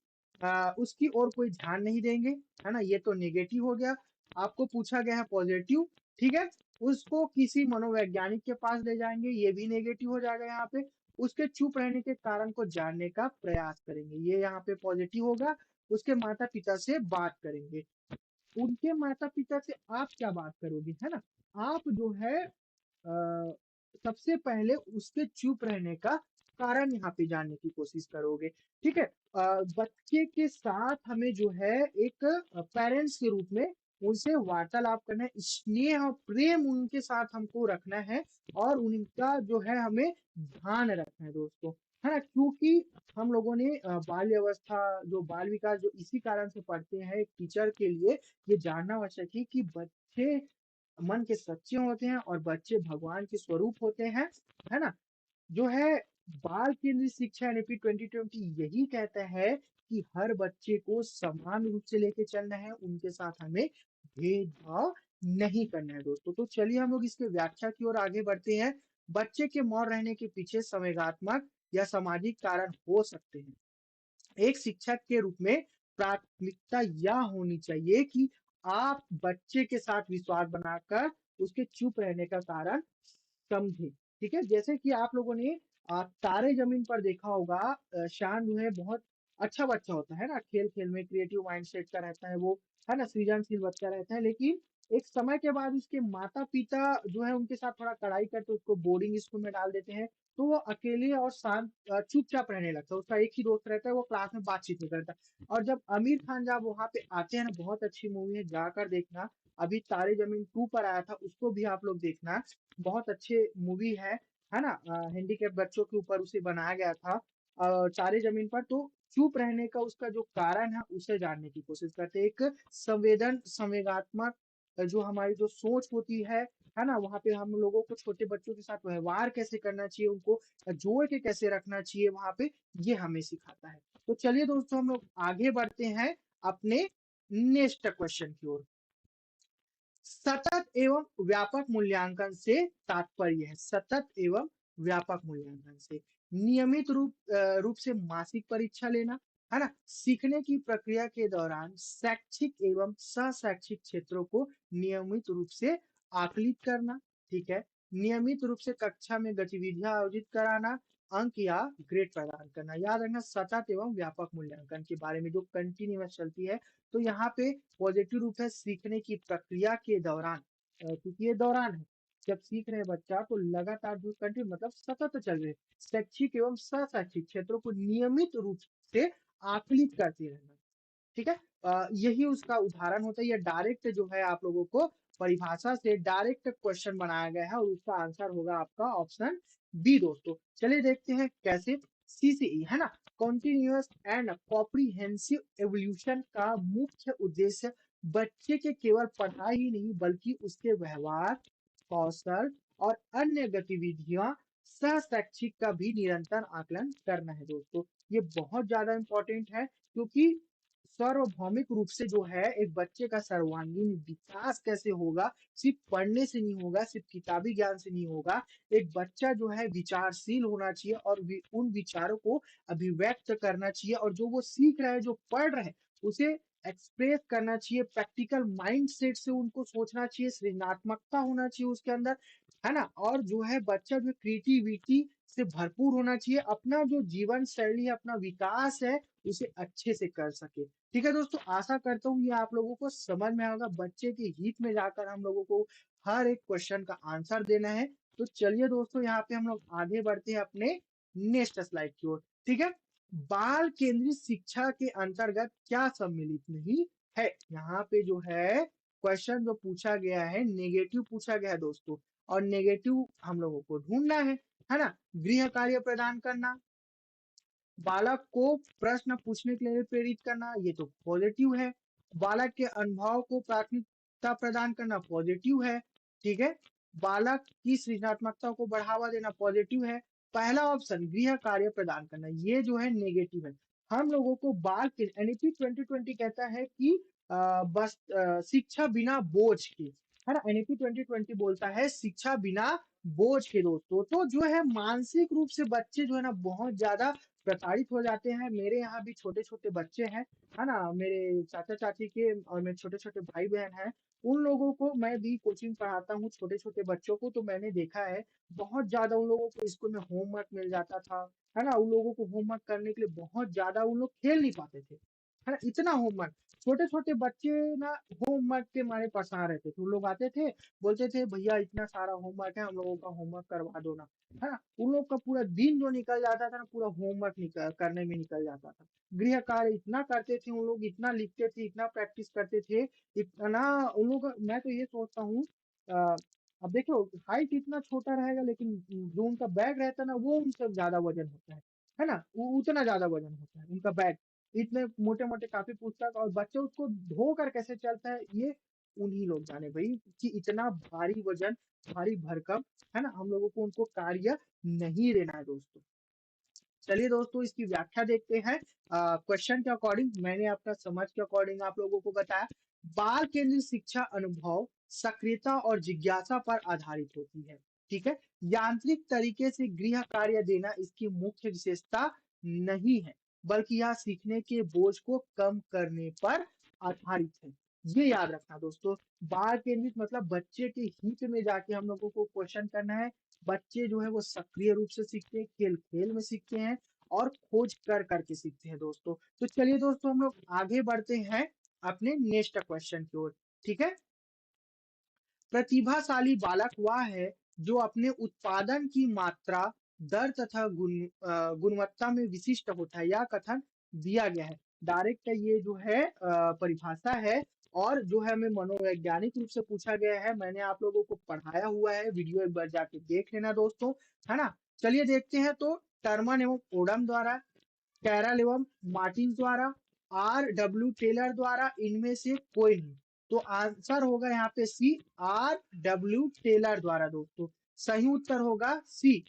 उसकी ओर कोई ध्यान नहीं देंगे, है ना, ये तो नेगेटिव हो गया। आपको पूछा गया है पॉजिटिव। ठीक है, उसको किसी मनोवैज्ञानिक के पास ले जाएंगे, ये भी नेगेटिव हो जाएगा यहाँ पे। उसके चुप रहने के कारण को जानने का प्रयास करेंगे, ये यहाँ पे पॉजिटिव होगा। उसके माता पिता से बात करेंगे, उनके माता पिता से आप क्या बात करोगे, है ना। आप जो है सबसे पहले उसके चुप रहने का कारण यहाँ पे जानने की कोशिश करोगे। ठीक है, बच्चे के साथ हमें जो है एक पेरेंट्स के रूप में उनसे वार्तालाप करना है, स्नेह और प्रेम उनके साथ हमको रखना है और उनका जो है हमें ध्यान रखना है दोस्तों, है ना? क्योंकि हम लोगों ने बाल्य अवस्था जो बाल विकास जो इसी कारण से पढ़ते हैं एक टीचर के लिए ये जानना आवश्यक है कि बच्चे मन के सच्चे होते हैं और बच्चे भगवान के स्वरूप होते हैं, है ना? जो है बाल केंद्रित शिक्षा एनईपी 2020 यही कहता है कि हर बच्चे को समान रूप से लेके चलना है, उनके साथ हमें भेदभाव नहीं करना है दोस्तों। तो चलिए हम लोग इसके व्याख्या की ओर आगे बढ़ते हैं। बच्चे के मौन रहने के पीछे संवेगात्मक या सामाजिक कारण हो सकते हैं। एक शिक्षक के रूप में प्राथमिकता यह होनी चाहिए कि आप बच्चे के साथ विश्वास बनाकर उसके चुप रहने का कारण समझे। ठीक है? जैसे कि आप लोगों ने तारे ज़मीन पर देखा होगा, शान जो है बहुत अच्छा बच्चा होता है ना, खेल-खेल में क्रिएटिव माइंडसेट का रहता है वो, है ना? सृजनशील बच्चा रहता है, लेकिन एक समय के बाद उसके माता-पिता जो है उनके साथ थोड़ा कड़ाई करके उसको बोर्डिंग स्कूल में डाल देते हैं, तो वो अकेले और शांत चुपचाप रहने लगता है। उसका एक ही दोस्त रहता है, वो क्लास में बातचीत नहीं करता। और जब आमिर खान जब वहाँ पे आते हैं ना, बहुत अच्छी मूवी है, जाकर देखना। अभी तारे ज़मीन 2 पर आया था, उसको भी आप लोग देखना। बहुत अच्छे मूवी है ना? हैंडीकैप बच्चों के ऊपर उसे बनाया गया था तारे ज़मीन पर। तो चुप रहने का उसका जो कारण है, उसे जानने की कोशिश करते हैं। एक संवेगात्मक जो हमारी जो सोच होती है ना? वहाँ पे हम लोगों को छोटे बच्चों के साथ व्यवहार कैसे करना चाहिए, उनको जोड़ के कैसे रखना चाहिए वहाँ पे, ये हमें सिखाता है। तो चलिए दोस्तों हम लोग आगे बढ़ते हैं अपने नेक्स्ट क्वेश्चन की ओर। सतत एवं व्यापक मूल्यांकन से तात्पर्य है, सतत एवं व्यापक मूल्यांकन से नियमित रूप से मासिक परीक्षा लेना, है ना? सीखने की प्रक्रिया के दौरान शैक्षिक एवं सह-शैक्षिक क्षेत्रों को नियमित रूप से आकलित करना, ठीक है? नियमित रूप से कक्षा में गतिविधियां आयोजित कराना, अंक या ग्रेड प्रदान करना। याद रखना सतत एवं व्यापक मूल्यांकन के बारे में जो कंटिन्यूअस चलती है, तो यहाँ पे पॉजिटिव रूप है सीखने की प्रक्रिया के दौरान, क्योंकि ये दौरान है, जब सीख रहे बच्चा तो लगातार जो कंटिन्यू मतलब सतत चल रहे शैक्षिक एवं सह-शैक्षिक क्षेत्रों को नियमित रूप से आकलित करते रहना। ठीक है? यही उसका उदाहरण होता है। ये डायरेक्ट जो है आप लोगों को परिभाषा से डायरेक्ट क्वेश्चन बनाया गया है और उसका आंसर होगा आपका ऑप्शन बी दोस्तों। चलिए देखते हैं कैसे। सीसीई है ना? कॉन्टिन्यूअस एंड कॉम्प्रिहेंसिव एवोल्यूशन का मुख्य उद्देश्य बच्चे के केवल पढ़ाई ही नहीं बल्कि उसके व्यवहार, कौशल और अन्य गतिविधियां सह शैक्षिक का भी निरंतर आकलन करना है दोस्तों। ये बहुत ज्यादा इंपॉर्टेंट है, क्योंकि सार्वभौमिक रूप से जो है एक बच्चे का सर्वांगीण विकास कैसे होगा, सिर्फ पढ़ने से नहीं होगा, सिर्फ किताबी ज्ञान से नहीं होगा। एक बच्चा जो है विचारशील होना चाहिए और उन विचारों को अभिव्यक्त करना चाहिए, और जो वो सीख रहा है, जो पढ़ रहे हैं, उसे एक्सप्रेस करना चाहिए। प्रैक्टिकल माइंड सेट से उनको सोचना चाहिए, सृजनात्मकता होना चाहिए उसके अंदर, है ना? और जो है बच्चा जो क्रिएटिविटी से भरपूर होना चाहिए, अपना जो जीवन शैली है, अपना विकास है, उसे अच्छे से कर सके। ठीक है दोस्तों, आशा करता हूँ ये आप लोगों को समझ में आएगा। बच्चे के हित में जाकर हम लोगों को हर एक क्वेश्चन का आंसर देना है। तो चलिए दोस्तों यहाँ पे हम लोग आगे बढ़ते हैं अपने नेक्स्ट स्लाइड की ओर। ठीक है? बाल केंद्रित शिक्षा के अंतर्गत क्या सम्मिलित नहीं है? यहाँ पे जो है क्वेश्चन जो पूछा गया है नेगेटिव पूछा गया है दोस्तों, और नेगेटिव हम लोगों को ढूंढना है ना? गृह कार्य प्रदान करना, बालक को प्रश्न पूछने के लिए प्रेरित करना, ये तो पॉजिटिव है। बालक के अनुभव को प्राथमिकता प्रदान करना पॉजिटिव है। ठीक है? बालक की सृजनात्मकता को बढ़ावा देना पॉजिटिव है। पहला ऑप्शन गृह कार्य प्रदान करना, ये जो है नेगेटिव है। हम लोगों को बाल के एनईपी 2020 कहता है कि बस शिक्षा बिना बोझ के, है ना? एनईपी 2020 बोलता है शिक्षा बिना बोझ के दोस्तों। तो जो है मानसिक रूप से बच्चे जो है ना बहुत ज्यादा प्रताड़ित हो जाते हैं। मेरे यहाँ भी छोटे-छोटे बच्चे हैं, है ना? मेरे चाचा-चाची के और मेरे छोटे-छोटे भाई-बहन हैं। उन लोगों को मैं भी कोचिंग पढ़ाता हूँ छोटे-छोटे बच्चों को, तो मैंने देखा है बहुत ज़्यादा उन लोगों को स्कूल में होमवर्क मिल जाता था, है ना? उन लोगों को होमवर्क करने के लिए बहुत ज़्यादा उन लोग खेल नहीं पाते थे, है ना? इतना होमवर्क। छोटे-छोटे बच्चे ना होमवर्क के मारे परेशान रहते थे। वो लोग आते थे, बोलते थे भैया इतना सारा होमवर्क है, हम लोगों का होमवर्क करवा दो ना, है ना? उन लोग का पूरा दिन जो निकल जाता था ना, पूरा होमवर्क करने में निकल जाता था। गृह कार्य इतना करते थे, उन लोग इतना लिखते थे, इतना प्रैक्टिस करते थे, इतना उन लोग का मैं तो ये सोचता हूँ अ, अब देखो हाइट इतना छोटा रहेगा लेकिन जो उनका बैग रहता है ना, वो उनसे ज़्यादा वज़न होता है ना? उ उतना ज़्यादा वज़न होता है उनका बैग। इतने मोटे-मोटे काफ़ी पुस्तक और बच्चे उसको ढोकर कैसे चलता है, ये उन्हीं लोग जाने भई कि इतना भारी वज़न, भारी भरकम, है ना? हम लोगों को उनको कार्य नहीं लेना है दोस्तों। चलिए दोस्तों इसकी व्याख्या देखते हैं। क्वेश्चन के अकॉर्डिंग मैंने अपना समझ के अकॉर्डिंग आप लोगों को बताया। बाल केंद्रित शिक्षा अनुभव, सक्रियता और जिज्ञासा पर आधारित होती है। ठीक है? यांत्रिक तरीके से गृह कार्य देना इसकी मुख्य विशेषता नहीं है, बल्कि यह सीखने के बोझ को कम करने पर आधारित है। ये याद रखना दोस्तों। बाल केंद्रित मतलब बच्चे के हित में जाके हम लोगों को क्वेश्चन करना है। बच्चे जो है वो सक्रिय रूप से सीखते हैं, खेल-खेल में सीखते हैं और खोज कर करके सीखते हैं दोस्तों। तो चलिए दोस्तों हम लोग आगे बढ़ते हैं अपने नेक्स्ट क्वेश्चन की ओर। ठीक है? प्रतिभाशाली बालक वह है जो अपने उत्पादन की मात्रा, दर तथा गुणवत्ता में विशिष्ट होता है। यह कथन दिया गया है। डायरेक्ट ये जो है परिभाषा है और जो है हमें मनोवैज्ञानिक रूप से पूछा गया है। मैंने आप लोगों को पढ़ाया हुआ है, वीडियो एक बार जाके देख लेना दोस्तों, है ना? चलिए देखते हैं तो टर्मन एवं ओडम द्वारा, कैरल एवं मार्टिन द्वारा, R.W. टेलर द्वारा, इनमें से कोई नहीं। तो आंसर होगा यहाँ पे सी, R.W. टेलर द्वारा दोस्तों। सही उत्तर होगा सी।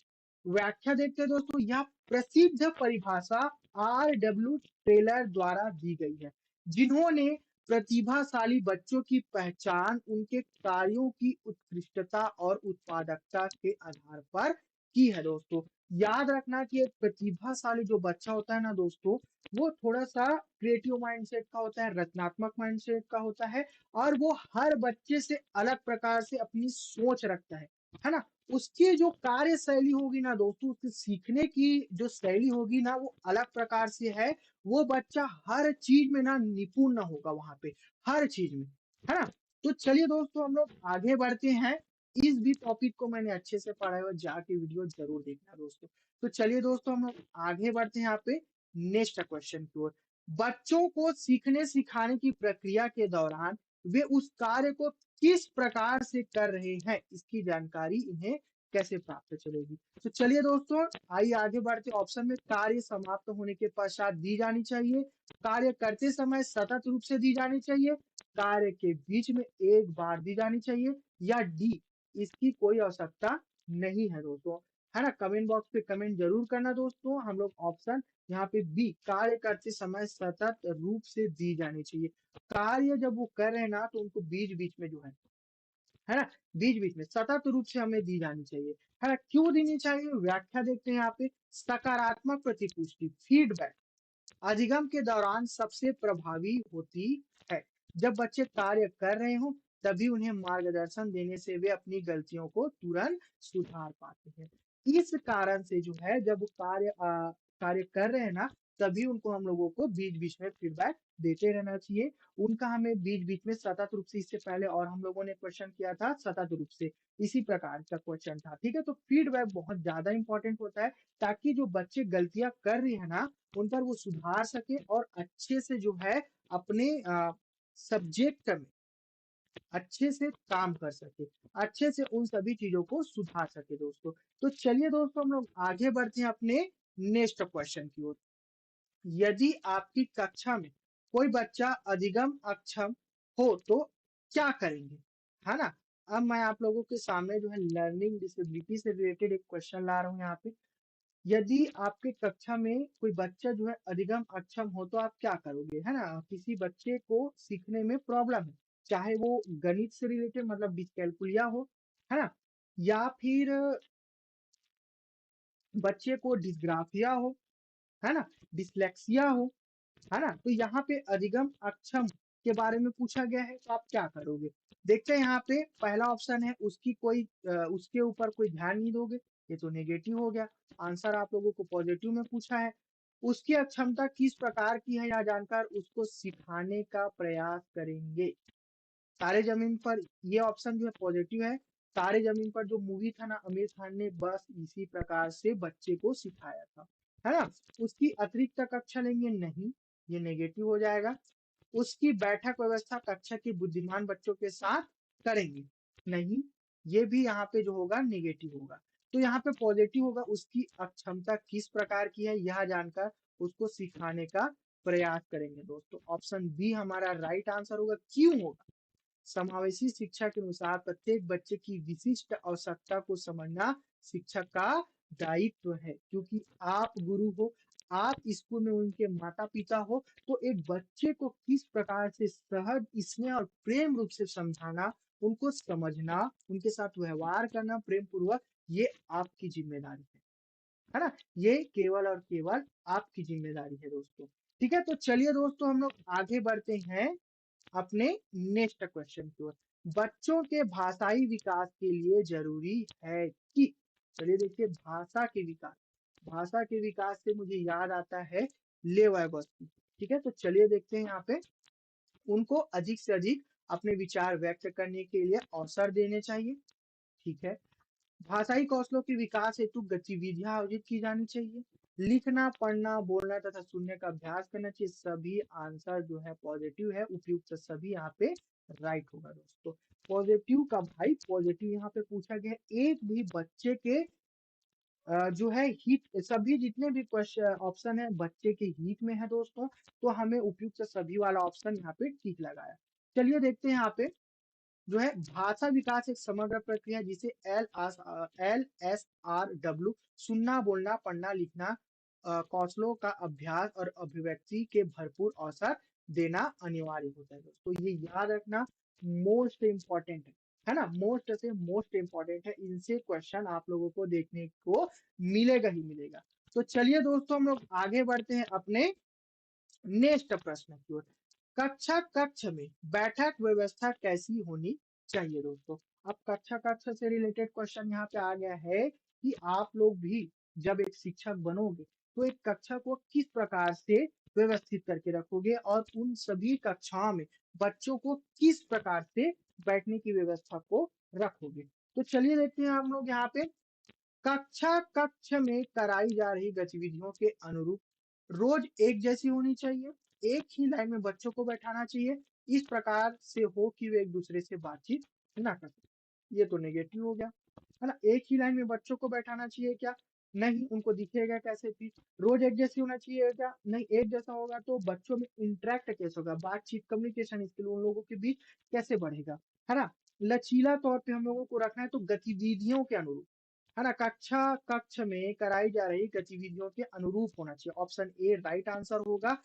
व्याख्या देखते हैं दोस्तों। यह प्रसिद्ध परिभाषा R.W. टेलर द्वारा दी गई है, जिन्होंने प्रतिभाशाली बच्चों की पहचान उनके कार्यों की उत्कृष्टता और उत्पादकता के आधार पर की है दोस्तों। याद रखना कि एक प्रतिभाशाली जो बच्चा होता है ना दोस्तों, वो थोड़ा-सा क्रिएटिव माइंडसेट का होता है, रचनात्मक माइंडसेट का होता है और वो हर बच्चे से अलग प्रकार से अपनी सोच रखता है ना? उसकी जो कार्यशैली होगी ना दोस्तों, उसकी सीखने की जो शैली होगी ना, वो अलग प्रकार से है। वो बच्चा हर चीज़ में ना निपुण ना होगा वहाँ पे, हर चीज़ में, है ना? तो चलिए दोस्तों हम लोग आगे बढ़ते हैं। इस भी टॉपिक को मैंने अच्छे से पढ़ा है और जाके वीडियो ज़रूर देखना दोस्तों। तो चलिए दोस्तों हम लोग आगे बढ़ते हैं यहाँ पे नेक्स्ट क्वेश्चन की ओर। बच्चों को सीखने सिखाने की प्रक्रिया के दौरान वे उस कार्य को किस प्रकार से कर रहे हैं, इसकी जानकारी इन्हें कैसे प्राप्त चलेगी। तो चलिए दोस्तों आइए आगे बढ़ते। ऑप्शन में कार्य समाप्त होने के पश्चात दी जानी चाहिए, कार्य करते समय सतत रूप से दी जानी चाहिए, कार्य के बीच में एक बार दी जानी चाहिए, या डी इसकी कोई आवश्यकता नहीं है दोस्तों। है ना? कमेंट बॉक्स पे कमेंट जरूर करना दोस्तों। हम लोग ऑप्शन यहाँ पे बी कार्य करते समय सतत रूप से दी जानी चाहिए। कार्य जब वो कर रहे हैं ना तो उनको बीच बीच में जो है ना, बीच बीच में सतत रूप से हमें दी जानी चाहिए। है ना? क्यों देनी चाहिए, व्याख्या देखते हैं यहाँ पे। सकारात्मक प्रतिपुष्टि, फीडबैक अधिगम के दौरान सबसे प्रभावी होती है। जब बच्चे कार्य कर रहे हों, तभी उन्हें मार्गदर्शन देने से वे अपनी गलतियों को तुरंत सुधार पाते हैं। इस कारण से जो है जब वो कार्य कर रहे हैं ना, तभी उनको हम लोगों को बीच-बीच में फीडबैक देते रहना चाहिए। उनका हमें बीच-बीच में सतत रूप से, इससे पहले और हम लोगों ने क्वेश्चन किया था सतत रूप से, इसी प्रकार का क्वेश्चन था। ठीक है? तो फीडबैक बहुत ज़्यादा इम्पोर्टेंट होता है, ताकि जो बच्चे गलतियाँ कर रहे हैं ना, उन पर वो सुधार सके और अच्छे से जो है अपने सब्जेक्ट में अच्छे से काम कर सके, अच्छे से उन सभी चीज़ों को सुधार सके दोस्तों। तो चलिए दोस्तों हम लोग आगे बढ़ते हैं अपने नेक्स्ट क्वेश्चन की ओर। यदि आपकी कक्षा में कोई बच्चा अधिगम अक्षम हो तो क्या करेंगे? है ना? अब मैं आप लोगों के सामने जो है लर्निंग डिसेबिलिटी से रिलेटेड एक क्वेश्चन ला रहा हूँ यहाँ पे। यदि आपके कक्षा में कोई बच्चा जो है अधिगम अक्षम हो तो आप क्या करोगे? है ना? किसी बच्चे को सीखने में प्रॉब्लम है, चाहे वो गणित से रिलेटेड मतलब डिस्कैल्कुलिया हो, है ना? या फिर बच्चे को डिस्ग्राफिया हो, है ना? डिस्लेक्सिया हो, है ना? तो यहाँ पे अधिगम अक्षम के बारे में पूछा गया है, तो आप क्या करोगे? देखते हैं यहाँ पे पहला ऑप्शन है उसके ऊपर कोई ध्यान नहीं दोगे, ये तो नेगेटिव हो गया। आंसर आप लोगों को पॉजिटिव में पूछा है। उसकी अक्षमता किस प्रकार की है यह जानकर उसको सिखाने का प्रयास करेंगे। तारे जमीन पर ये ऑप्शन जो है पॉजिटिव है। तारे जमीन पर जो मूवी था ना, आमिर खान ने बस इसी प्रकार से बच्चे को सिखाया था, है ना। उसकी अतिरिक्त कक्षा लेंगे, नहीं, ये नेगेटिव हो जाएगा। उसकी बैठक व्यवस्था कक्षा के बुद्धिमान बच्चों के साथ करेंगे, नहीं, ये भी यहाँ पे जो होगा नेगेटिव होगा। तो यहाँ पे पॉजिटिव होगा, उसकी अक्षमता किस प्रकार की है यह जानकर उसको सिखाने का प्रयास करेंगे दोस्तों। ऑप्शन बी हमारा राइट आंसर होगा। क्यों होगा? समावेशी शिक्षा के अनुसार प्रत्येक बच्चे की विशिष्ट आवश्यकता को समझना शिक्षक का दायित्व है, क्योंकि आप गुरु हो, आप स्कूल में उनके माता पिता हो, तो एक बच्चे को किस प्रकार से सहज, स्नेह और प्रेम रूप से समझाना, उनको समझना, उनके साथ व्यवहार करना प्रेम पूर्वक, ये आपकी जिम्मेदारी है ना। ये केवल और केवल आपकी जिम्मेदारी है दोस्तों। ठीक है, तो चलिए दोस्तों हम लोग आगे बढ़ते हैं अपने नेक्स्ट क्वेश्चन की ओर। बच्चों के भाषाई विकास के लिए जरूरी है कि, चलिए देखिए, भाषा के विकास से मुझे याद आता है लेवय बस्ती। ठीक है, तो चलिए देखते हैं यहाँ पे। उनको अधिक से अधिक अपने विचार व्यक्त करने के लिए अवसर देने चाहिए। ठीक है, भाषाई कौशलों के विकास हेतु गतिविधियां आयोजित की जानी चाहिए। लिखना, पढ़ना, बोलना तथा सुनने का अभ्यास करना चाहिए। सभी आंसर जो है पॉजिटिव है, उपयुक्त सभी यहाँ पे राइट होगा दोस्तों। पॉजिटिव का भाई पॉजिटिव यहाँ पे पूछा गया है। एक भी बच्चे के जो है हित, सभी जितने भी क्वेश्चन ऑप्शन है बच्चे के हित में है दोस्तों, तो हमें उपयुक्त सभी वाला ऑप्शन यहाँ पे ठीक लगाया। चलिए देखते हैं यहाँ पे। जो है भाषा विकास एक समग्र प्रक्रिया है, जिसे LSR W, सुनना, बोलना, पढ़ना, लिखना कौशलों का अभ्यास और अभिव्यक्ति के भरपूर अवसर देना अनिवार्य होता है दोस्तों। ये याद रखना मोस्ट इम्पोर्टेंट है ना, मोस्ट से मोस्ट इम्पोर्टेंट है। इनसे क्वेश्चन आप लोगों को देखने को मिलेगा ही मिलेगा। तो चलिए दोस्तों हम लोग आगे बढ़ते हैं अपने नेक्स्ट प्रश्न की ओर। कक्ष में बैठक व्यवस्था कैसी होनी चाहिए दोस्तों। अब कक्ष से रिलेटेड क्वेश्चन यहाँ पे आ गया है कि आप लोग भी जब एक शिक्षक बनोगे तो एक कक्षा को किस प्रकार से व्यवस्थित करके रखोगे और उन सभी कक्षाओं में बच्चों को किस प्रकार से बैठने की व्यवस्था को रखोगे। तो चलिए देखते हैं हम लोग यहाँ पे। कक्ष में कराई जा रही गतिविधियों के अनुरूप रोज एक जैसी होनी चाहिए। एक ही लाइन में बच्चों को बैठाना चाहिए, इस प्रकार से हो कि वे एक दूसरे से बातचीत ना कर सके। ये तो नेगेटिव हो गया, है ना। एक ही लाइन में बच्चों को बैठाना चाहिए क्या? नहीं, उनको दिखेगा कैसे भी। रोज एक जैसी होना चाहिए क्या? नहीं, एक जैसा होगा तो बच्चों में इंटरेक्ट कैसे होगा, बातचीत, कम्युनिकेशन स्किल उन लोगों के बीच कैसे बढ़ेगा, है ना। लचीला तौर पे हम लोगों को रखना है, तो गतिविधियों के अनुरूप, है ना। कक्ष में कराई जा रही गतिविधियों के अनुरूप होना चाहिए। ऑप्शन ए राइट आंसर होगा।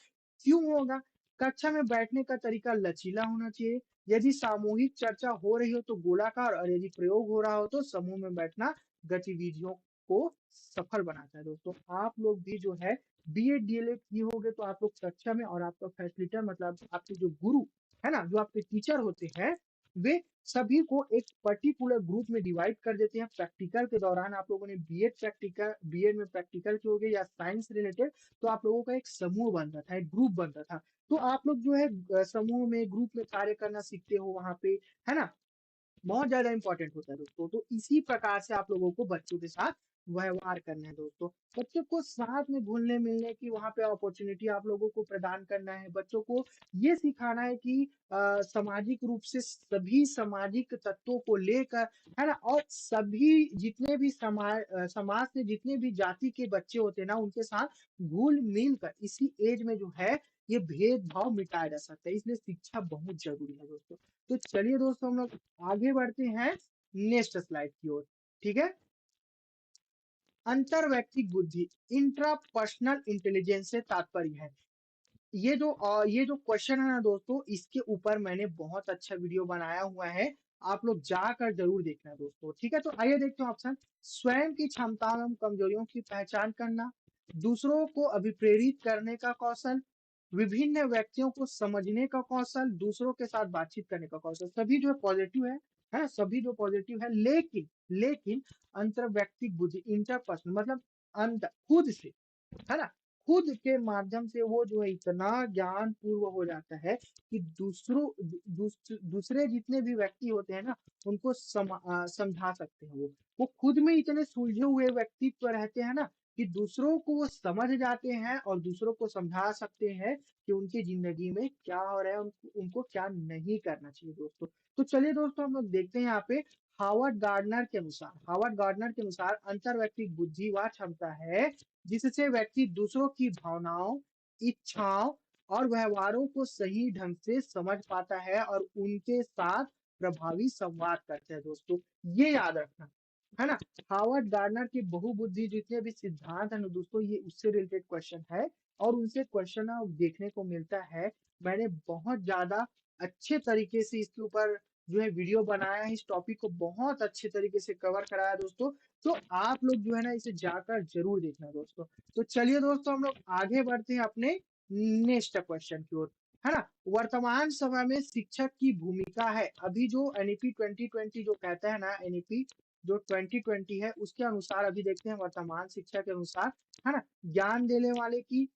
क्यों होगा? कक्षा में बैठने का तरीका लचीला होना चाहिए। यदि सामूहिक चर्चा हो रही हो तो गोलाकार, और यदि प्रयोग हो रहा हो तो समूह में बैठना गतिविधियों को सफल बनाता है दोस्तों। आप लोग भी जो है बीएड डीएलएड किए होंगे तो आप लोग कक्षा में, और आपका फैसिलिटर मतलब आपके जो गुरु है ना, जो आपके टीचर होते हैं, वे सभी को एक पर्टिकुलर ग्रुप में डिवाइड कर देते हैं। प्रैक्टिकल के दौरान आप लोगों ने बीएड में प्रैक्टिकल के हो गए या साइंस रिलेटेड, तो आप लोगों का एक समूह बनता था, एक ग्रुप बनता था। तो आप लोग जो है समूह में, ग्रुप में कार्य करना सीखते हो वहां पे, है ना। बहुत ज्यादा इंपॉर्टेंट होता है दोस्तों। तो इसी प्रकार से आप लोगों को बच्चों के साथ व्यवहार करना है दोस्तों। बच्चों को साथ में घुलने मिलने की वहां पे अपॉर्चुनिटी आप लोगों को प्रदान करना है। बच्चों को ये सिखाना है कि सामाजिक रूप से सभी सामाजिक तत्वों को लेकर, है ना, और सभी जितने भी समाज से जितने भी जाति के बच्चे होते हैं ना, उनके साथ घुल मिल कर इसी एज में जो है ये भेदभाव मिटाया जा सकता है। इसलिए शिक्षा बहुत जरूरी है दोस्तों। तो चलिए दोस्तों हम लोग आगे बढ़ते हैं नेक्स्ट स्लाइड की ओर। ठीक है, अंतर व्यक्तिक बुद्धि, इंट्रापर्सनल इंटेलिजेंस से तात्पर्य है। ये जो क्वेश्चन है ना दोस्तों, इसके ऊपर मैंने बहुत अच्छा वीडियो बनाया हुआ है, आप लोग जाकर जरूर देखना दोस्तों। ठीक है, तो आइए देखते हैं ऑप्शन। स्वयं की क्षमताओं एवं कमजोरियों की पहचान करना, दूसरों को अभिप्रेरित करने का कौशल, विभिन्न व्यक्तियों को समझने का कौशल, दूसरों के साथ बातचीत करने का कौशल, सभी जो है पॉजिटिव है सभी जो पॉजिटिव है। लेकिन अंतर व्यक्तिक बुद्धि, इंटरपर्सनल मतलब अंत खुद से, है ना, खुद के माध्यम से वो जो है इतना ज्ञान पूर्व हो जाता है कि दूसरे जितने भी व्यक्ति होते हैं ना, उनको समझा सकते हैं वो खुद में इतने सुलझे हुए व्यक्तित्व रहते हैं ना कि दूसरों को वो समझ जाते हैं और दूसरों को समझा सकते हैं कि उनकी जिंदगी में क्या हो रहा है, उनको क्या नहीं करना चाहिए दोस्तों। तो चलिए दोस्तों, हम लोग देखते हैं यहाँ पे हार्वर्ड गार्डनर के अनुसार अंतरवैयक्तिक बुद्धि वह क्षमता है जिससे व्यक्ति दूसरों की भावनाओं, इच्छाओं और व्यवहारों को सही ढंग से समझ पाता है और उनके साथ प्रभावी संवाद करता है दोस्तों। ये याद रखना, है ना। हार्वर्ड गार्डनर के बहुबुद्धि जितने भी सिद्धांत है ना दोस्तों, ये उससे रिलेटेड क्वेश्चन है और उनसे क्वेश्चन देखने को मिलता है। मैंने बहुत ज्यादा अच्छे तरीके से इसके ऊपर जो है वीडियो बनाया है, इस टॉपिक को बहुत अच्छे तरीके से कवर कराया दोस्तों। तो आप लोग जो है ना इसे जाकर जरूर देखना दोस्तों। तो चलिए दोस्तों, हम लोग आगे बढ़ते हैं अपने नेक्स्ट क्वेश्चन की ओर, है ना। वर्तमान समय में शिक्षक की भूमिका है, अभी जो एनईपी 2020 जो कहता है ना, एनईपी जो 2020 है उसके अनुसार अभी देखते हैं वर्तमान शिक्षा के अनुसार, है ना। ज्ञान देने वाले की,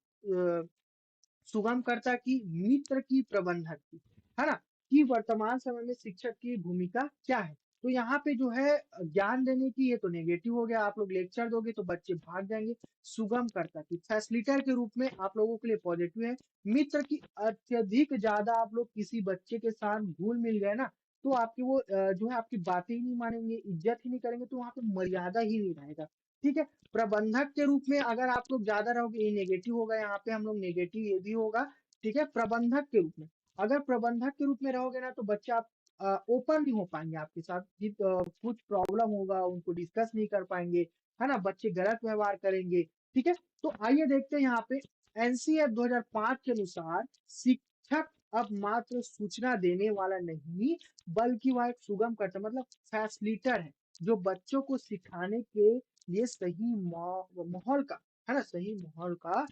सुगमकर्ता की, मित्र की, प्रबंधक की, है ना। कि वर्तमान समय में शिक्षक की भूमिका क्या है। तो यहाँ पे जो है ज्ञान देने की, ये तो नेगेटिव हो गया, आप लोग लेक्चर दोगे तो बच्चे भाग जाएंगे। सुगमकर्ता की, फैसिलिटर के रूप में आप लोगों के लिए पॉजिटिव है। मित्र की, अत्यधिक ज्यादा आप लोग किसी बच्चे के साथ घुल मिल गए ना, तो आपकी वो जो है आपकी बातें ही नहीं मानेंगे, इज्जत ही नहीं करेंगे, तो वहां पे मर्यादा ही नहीं रहेगा। ठीक है। प्रबंधक के रूप में अगर आप लोग ज्यादा रहोगे, ये नेगेटिव होगा, यहाँ पे हम लोग नेगेटिव ये भी होगा। ठीक है। प्रबंधक के रूप में, अगर प्रबंधक के रूप में रहोगे ना, तो बच्चे आप ओपन नहीं हो पाएंगे आपके साथ, कुछ प्रॉब्लम होगा उनको डिस्कस नहीं कर पाएंगे, है ना। बच्चे गलत व्यवहार करेंगे। ठीक है। तो आइए देखते हैं यहाँ पे एनसीएफ 2005 के अनुसार शिक्षक अब मात्र सूचना देने वाला नहीं, बल्कि वह एक सुगम करता मतलब फैसिलिटर है, जो बच्चों को सिखाने के ये सही माहौल का, है ना, सही माहौल का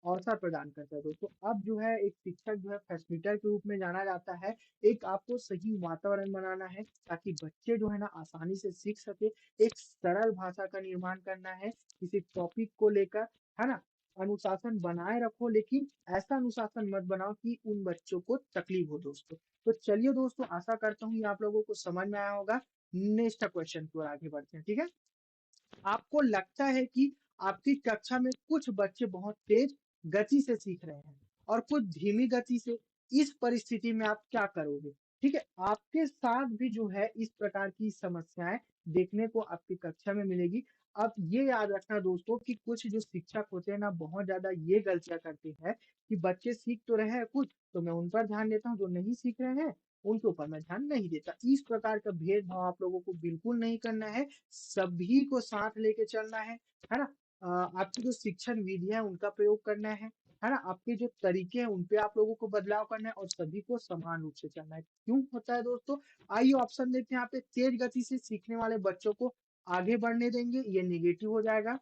अवसर प्रदान करता है दोस्तों। अब जो है एक शिक्षक जो है फैसिलिटर के रूप में जाना जाता है। एक आपको सही वातावरण बनाना है ताकि बच्चे जो है ना आसानी से सीख सके। एक सरल भाषा का निर्माण करना है किसी टॉपिक को लेकर, है ना। अनुशासन बनाए रखो, लेकिन ऐसा अनुशासन मत बनाओ कि उन बच्चों को तकलीफ हो दोस्तों। तो चलिए दोस्तों, आशा करता हूँ ये आप लोगों को समझ में आया होगा। नेक्स्ट क्वेश्चन की ओर आगे बढ़ते हैं। ठीक है। आपको लगता है कि आपकी कक्षा में कुछ बच्चे बहुत तेज गति से सीख रहे हैं और कुछ धीमी गति से, इस परिस्थिति में आप क्या करोगे। ठीक है। आपके साथ भी जो है इस प्रकार की समस्याएं देखने को आपकी कक्षा में मिलेगी। अब ये याद रखना दोस्तों कि कुछ जो शिक्षक होते हैं ना, बहुत ज्यादा ये गलतियां करते हैं कि बच्चे सीख तो रहे हैं कुछ, तो मैं उन पर ध्यान देता हूँ, जो नहीं सीख रहे हैं उनके ऊपर मैं ध्यान नहीं देता। इस प्रकार का भेदभाव आप लोगों को बिल्कुल नहीं करना है, सभी को साथ लेके चलना है ना। आपकी जो शिक्षण विधि है उनका प्रयोग करना है ना। आपके जो तरीके हैं उन पे आप लोगों को बदलाव करना है और सभी को समान रूप से चलना है। क्यों होता है दोस्तों, आइए ऑप्शन देखते हैं। यहाँ पे तेज गति से सीखने वाले बच्चों को आगे बढ़ने देंगे, ये नेगेटिव हो जाएगा।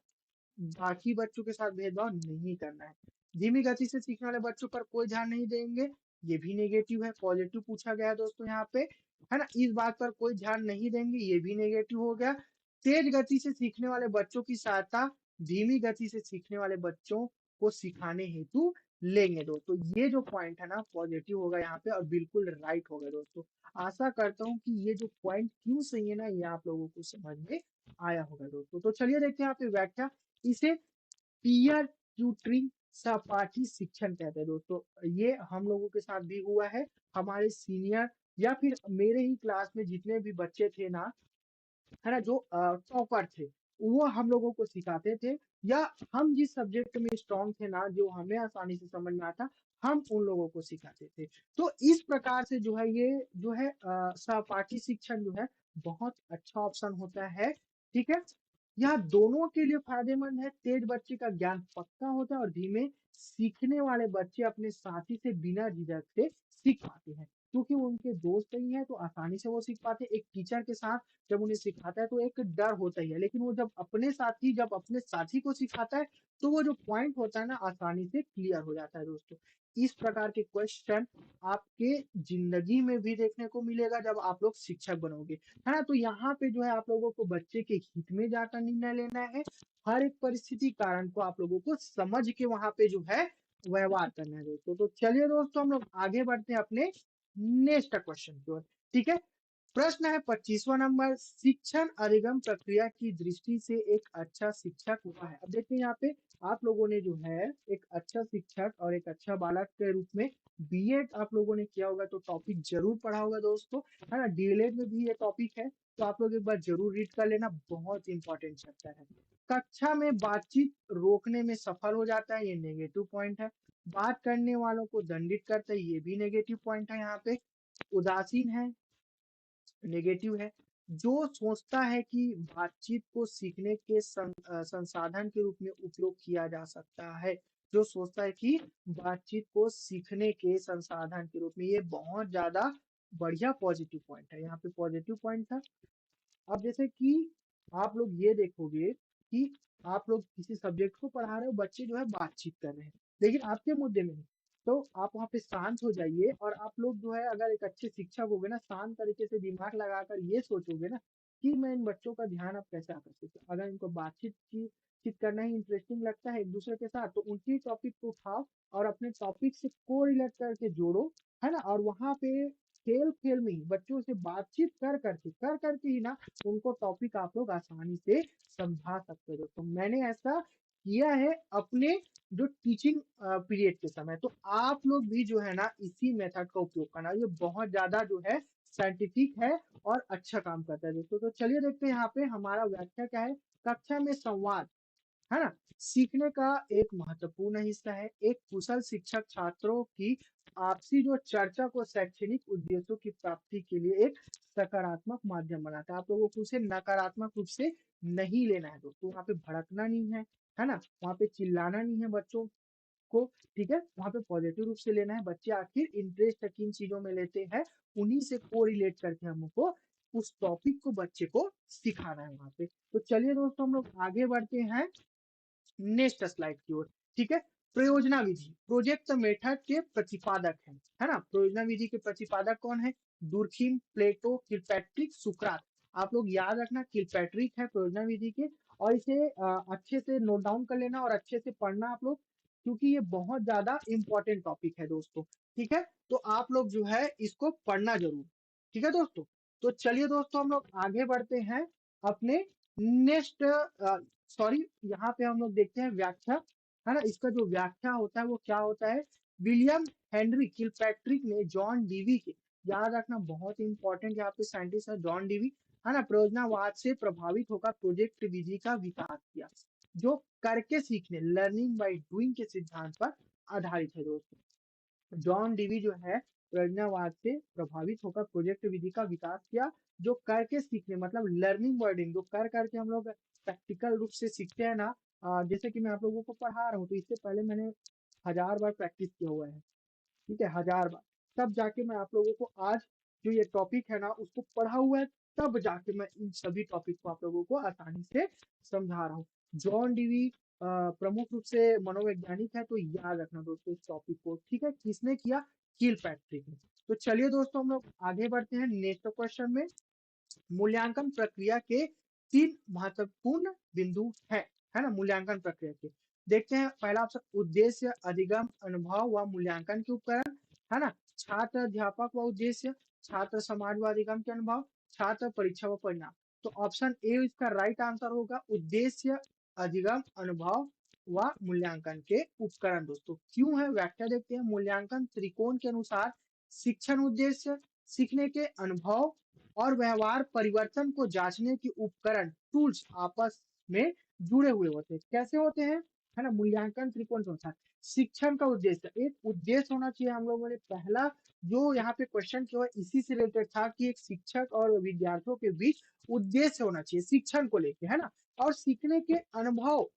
बाकी बच्चों के साथ भेदभाव नहीं करना है। धीमी गति से सीखने वाले बच्चों पर कोई ध्यान नहीं देंगे, ये भी नेगेटिव है। पॉजिटिव पूछा गया है दोस्तों यहाँ पे, है ना। इस बात पर कोई ध्यान नहीं देंगे, ये भी नेगेटिव हो गया। तेज गति से सीखने वाले बच्चों की सहायता धीमी गति से सीखने वाले बच्चों को सिखाने हेतु लेंगे दोस्तों। ये जो पॉइंट है ना पॉजिटिव होगा यहाँ पे और बिल्कुल राइट होगा दोस्तों। आशा करता हूँ कि ये जो पॉइंट क्यों सही है ना, ये आप लोगों को समझ में आया होगा दोस्तों। तो चलिए देखते हैं यहाँ पे व्याख्या। इसे पीयर ट्यूटरिंग सहपाठी शिक्षण कहते हैं दोस्तों। ये हम लोगों के साथ भी हुआ है। हमारे सीनियर या फिर मेरे ही क्लास में जितने भी बच्चे थे ना, है ना, जो टॉपर थे, वो हम लोगों को सिखाते थे, या हम जिस सब्जेक्ट में स्ट्रांग थे ना, जो हमें आसानी से समझ में आता, हम उन लोगों को सिखाते थे। तो इस प्रकार से जो है ये जो है सहपाठी शिक्षण जो है बहुत अच्छा ऑप्शन होता है। ठीक है। यह दोनों के लिए फायदेमंद है। तेज बच्चे का ज्ञान पक्का होता है और धीमे सीखने वाले बच्चे अपने साथी से बिना झिझक से सीख पाते हैं। क्योंकि वो उनके दोस्त नहीं है तो आसानी से वो सीख पाते हैं। एक टीचर के साथ जब उन्हें सिखाता है तो एक डर होता ही है, लेकिन वो जब अपने साथी को सिखाता है तो वो जो पॉइंट होता है ना आसानी से क्लियर हो जाता है दोस्तों। इस प्रकार के क्वेश्चन आपके जिंदगी में भी देखने को मिलेगा जब आप लोग शिक्षक बनोगे, है ना। तो यहाँ पे जो है आप लोगों को बच्चे के हित में जाकर निर्णय लेना है। हर एक परिस्थिति कारण को आप लोगों को समझ के वहां पे जो है व्यवहार करना है दोस्तों। तो चलिए दोस्तों हम लोग आगे बढ़ते हैं अपने नेक्स्ट क्वेश्चन की ओर। ठीक है, प्रश्न है 25वां नंबर, शिक्षण अधिगम प्रक्रिया की दृष्टि से एक अच्छा शिक्षक हुआ है। अब देखते हैं यहाँ पे आप लोगों ने जो है एक अच्छा शिक्षक और एक अच्छा बालक के रूप में बीएड आप लोगों ने किया होगा तो टॉपिक जरूर पढ़ा होगा दोस्तों, है ना। डीएलएड में भी ये टॉपिक है तो आप लोग एक बार जरूर रीड कर लेना, बहुत इंपॉर्टेंट चैप्टर है। कक्षा में बातचीत रोकने में सफल हो जाता है, ये नेगेटिव पॉइंट है। बात करने वालों को दंडित करता है, ये भी नेगेटिव पॉइंट है। यहाँ पे उदासीन है, नेगेटिव है। जो सोचता है कि बातचीत को सीखने के संसाधन के रूप में उपयोग किया जा सकता है, जो सोचता है कि बातचीत को सीखने के संसाधन के रूप में, ये बहुत ज्यादा बढ़िया पॉजिटिव पॉइंट है। यहाँ पे पॉजिटिव पॉइंट था। अब जैसे कि आप लोग ये देखोगे कि आप लोग किसी सब्जेक्ट को पढ़ा रहे हो, बच्चे जो है बातचीत कर रहे हैं लेकिन आपके मुद्दे में नहीं, तो आप वहाँ पे शांत हो जाइए और आप लोग जो है अगर एक अच्छे शिक्षक होगे ना, शांत तरीके से दिमाग लगाकर ये सोचोगे ना कि मैं इन बच्चों का ध्यान अब कैसे आकर्षित करूं। अगर इनको बातचीत की चीत करना ही इंटरेस्टिंग लगता है एक दूसरे के साथ, तो उनकी टॉपिक को उठाओ और अपने टॉपिक से को रिलेट करके जोड़ो, है ना। और वहाँ पे खेल खेल में ही बच्चों से बातचीत कर करके ही ना उनको टॉपिक आप लोग आसानी से समझा सकते हो। तो मैंने ऐसा किया है अपने जो टीचिंग पीरियड के समय, तो आप लोग भी जो है ना इसी मेथड का उपयोग करना, ये बहुत ज्यादा जो है साइंटिफिक है और अच्छा काम करता है दोस्तों। तो चलिए देखते हैं यहाँ पे हमारा व्याख्या क्या है। कक्षा में संवाद, है ना, सीखने का एक महत्वपूर्ण हिस्सा है। एक कुशल शिक्षक छात्रों की आपसी जो चर्चा को शैक्षणिक उद्देश्यों की प्राप्ति के लिए एक सकारात्मक माध्यम बनाता है। आप लोगों को उसे नकारात्मक रूप से नहीं लेना है दोस्तों, वहाँ पे भड़कना नहीं है ना, वहाँ पे चिल्लाना नहीं है बच्चों को, ठीक है। वहाँ पे पॉजिटिव रूप से लेना है। बच्चे आखिर इंटरेस्ट किन चीजों में लेते हैं, उन्हीं से कोरिलेट करके हमको उस टॉपिक को बच्चे को सिखाना है वहाँ पे। तो चलिए दोस्तों हम लोग आगे बढ़ते हैं नेक्स्ट स्लाइड की ओर। ठीक है, प्रयोजना विधि प्रोजेक्ट मेथड के प्रतिपादक है ना। प्रयोजना विधि के प्रतिपादक कौन है? दुर्खिम, प्लेटो, किलपैट्रिक, सुकरात। आप लोग याद रखना किलपैट्रिक है प्रयोजना विधि के, और इसे अच्छे से नोट डाउन कर लेना और अच्छे से पढ़ना आप लोग, क्योंकि ये बहुत ज्यादा इंपॉर्टेंट टॉपिक है दोस्तों। ठीक है, तो आप लोग जो है इसको पढ़ना जरूर। ठीक है दोस्तों, तो चलिए दोस्तों हम लोग आगे बढ़ते हैं अपने नेक्स्ट, सॉरी, यहाँ पे हम लोग देखते हैं व्याख्या, है ना। इसका जो व्याख्या होता है वो क्या होता है? विलियम हेनरी किलपैट्रिक ने जॉन डीवी के, याद रखना बहुत इंपॉर्टेंट यहाँ पे साइंटिस्ट है जॉन डीवी, है ना, प्रयोजनावाद से प्रभावित होकर प्रोजेक्ट विधि का विकास किया, जो करके सीखने, लर्निंग बाय डूइंग के सिद्धांत पर आधारित है दोस्तों। जॉन डीवी जो है प्रज्ञावाद से प्रभावित होकर प्रोजेक्ट विधि का विकास किया, जो करके सीखने मतलब लर्निंग वर्डिंग, जो कर करके हम लोग प्रैक्टिकल रूप से सीखते हैं ना। जैसे कि मैं आप लोगों को पढ़ा रहा हूँ तो इससे पहले मैंने 1000 बार प्रैक्टिस किया हुआ है, ठीक है, 1000 बार, तब जाके मैं आप लोगों को आज जो ये टॉपिक है ना उसको पढ़ा हुआ है, तब जाके मैं इन सभी टॉपिक को आप लोगों को आसानी से समझा रहा हूँ। जॉन डीवी प्रमुख रूप से मनोवैज्ञानिक है, तो याद रखना दोस्तों इस टॉपिक को, ठीक है। किसने किया? किल पैट्रिक ने। तो चलिए दोस्तों हम लोग आगे बढ़ते हैं नेक्स्ट क्वेश्चन में। मूल्यांकन प्रक्रिया के 3 महत्वपूर्ण बिंदु है ना, मूल्यांकन प्रक्रिया के। देखते हैं पहला ऑप्शन, उद्देश्य, अधिगम, अनुभव व मूल्यांकन के उपकरण, है ना। छात्र, अध्यापक व उद्देश्य, छात्र समाज व अधिगम के अनुभव, छात्र, परीक्षा व परिणाम। तो ऑप्शन ए इसका राइट आंसर होगा, उद्देश्य, अधिगम, अनुभव व मूल्यांकन के उपकरण दोस्तों। क्यों है? व्याख्या देखते हैं। मूल्यांकन त्रिकोण के अनुसार शिक्षण उद्देश्य, सीखने के अनुभव और व्यवहार परिवर्तन को जांचने के उपकरण, टूल्स आपस में जुड़े हुए होते हैं। कैसे होते हैं? है ना, मूल्यांकन त्रिकोण के अनुसार शिक्षण का उद्देश्य, एक उद्देश्य होना चाहिए। हम लोगों ने पहला जो यहाँ पे क्वेश्चन किया हुआ इसी से रिलेटेड था कि एक शिक्षक और विद्यार्थियों के बीच उद्देश्य होना चाहिए शिक्षण को लेके, है ना। और सीखने के अनुभव,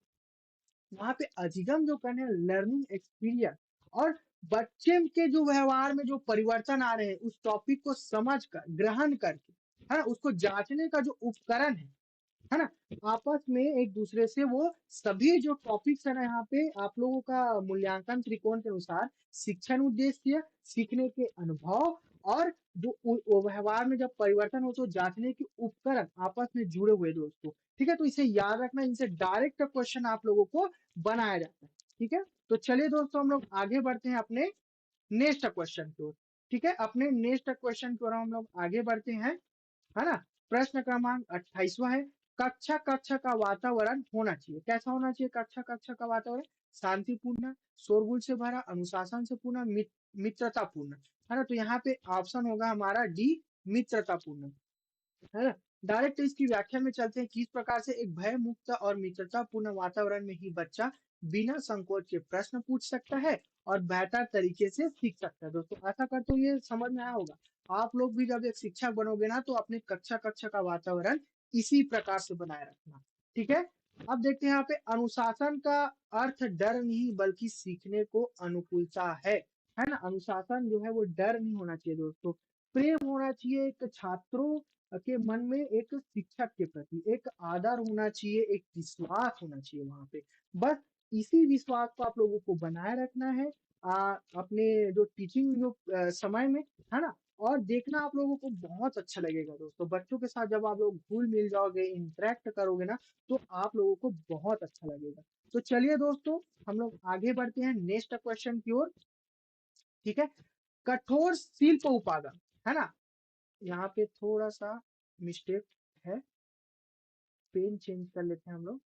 वहां पे अधिगम जो करने, लर्निंग एक्सपीरियंस, और बच्चे के जो व्यवहार में जो परिवर्तन आ रहे हैं उस टॉपिक को समझ कर ग्रहण करके, है ना, उसको जांचने का जो उपकरण है ना, आपस में एक दूसरे से वो सभी जो टॉपिक्स है ना, यहाँ पे आप लोगों का मूल्यांकन त्रिकोण के अनुसार शिक्षण उद्देश्य, सीखने के अनुभव और जो वो व्यवहार में जब परिवर्तन हो तो जांचने के उपकरण आपस में जुड़े हुए दोस्तों। ठीक है, तो इसे याद रखना, इनसे डायरेक्ट क्वेश्चन आप लोगों को बनाया जाता है। ठीक है, तो चलिए दोस्तों हम लोग आगे बढ़ते हैं अपने नेक्स्ट क्वेश्चन की ओर। ठीक है, अपने नेक्स्ट क्वेश्चन की ओर हम लोग आगे बढ़ते हैं, है ना। प्रश्न क्रमांक 28वां है, कक्षा कक्षा का वातावरण होना चाहिए, कैसा होना चाहिए कक्षा कक्षा का वातावरण? शांतिपूर्ण, शोरगुल से भरा, अनुशासन से पूर्ण, मित्रतापूर्ण, है ना। तो यहाँ पे ऑप्शन होगा हमारा डी, मित्रतापूर्ण, है ना। डायरेक्ट इसकी व्याख्या में चलते हैं, किस प्रकार से एक भय मुक्त और मित्रतापूर्ण वातावरण में ही बच्चा बिना संकोच के प्रश्न पूछ सकता है और बेहतर तरीके से सीख सकता है। दोस्तों ऐसा करते हुए ये समझ में आया होगा, आप लोग भी जब एक शिक्षक बनोगे ना तो अपने कक्षा कक्षा का वातावरण इसी प्रकार से बनाए रखना। ठीक है, अब देखते हैं यहाँ पे अनुशासन का अर्थ डर नहीं बल्कि सीखने को अनुकूलता है ना। अनुशासन जो है वो डर नहीं होना चाहिए दोस्तों, प्रेम होना चाहिए एक छात्रों के मन में, एक शिक्षक के प्रति एक आदर होना चाहिए, एक विश्वास होना चाहिए वहां पे। बस इसी विश्वास को आप लोगों को बनाए रखना है अपने जो टीचिंग जो समय में, है ना। और देखना आप लोगों को बहुत अच्छा लगेगा दोस्तों, बच्चों के साथ जब आप लोग घुल मिल जाओगे, इंटरेक्ट करोगे ना, तो आप लोगों को बहुत अच्छा लगेगा। तो चलिए दोस्तों हम लोग आगे बढ़ते हैं नेक्स्ट क्वेश्चन की ओर। ठीक है, कठोर शिल्प उपागम, है ना। यहाँ पे थोड़ा सा मिस्टेक है, पेन चेंज कर लेते हैं हम लोग।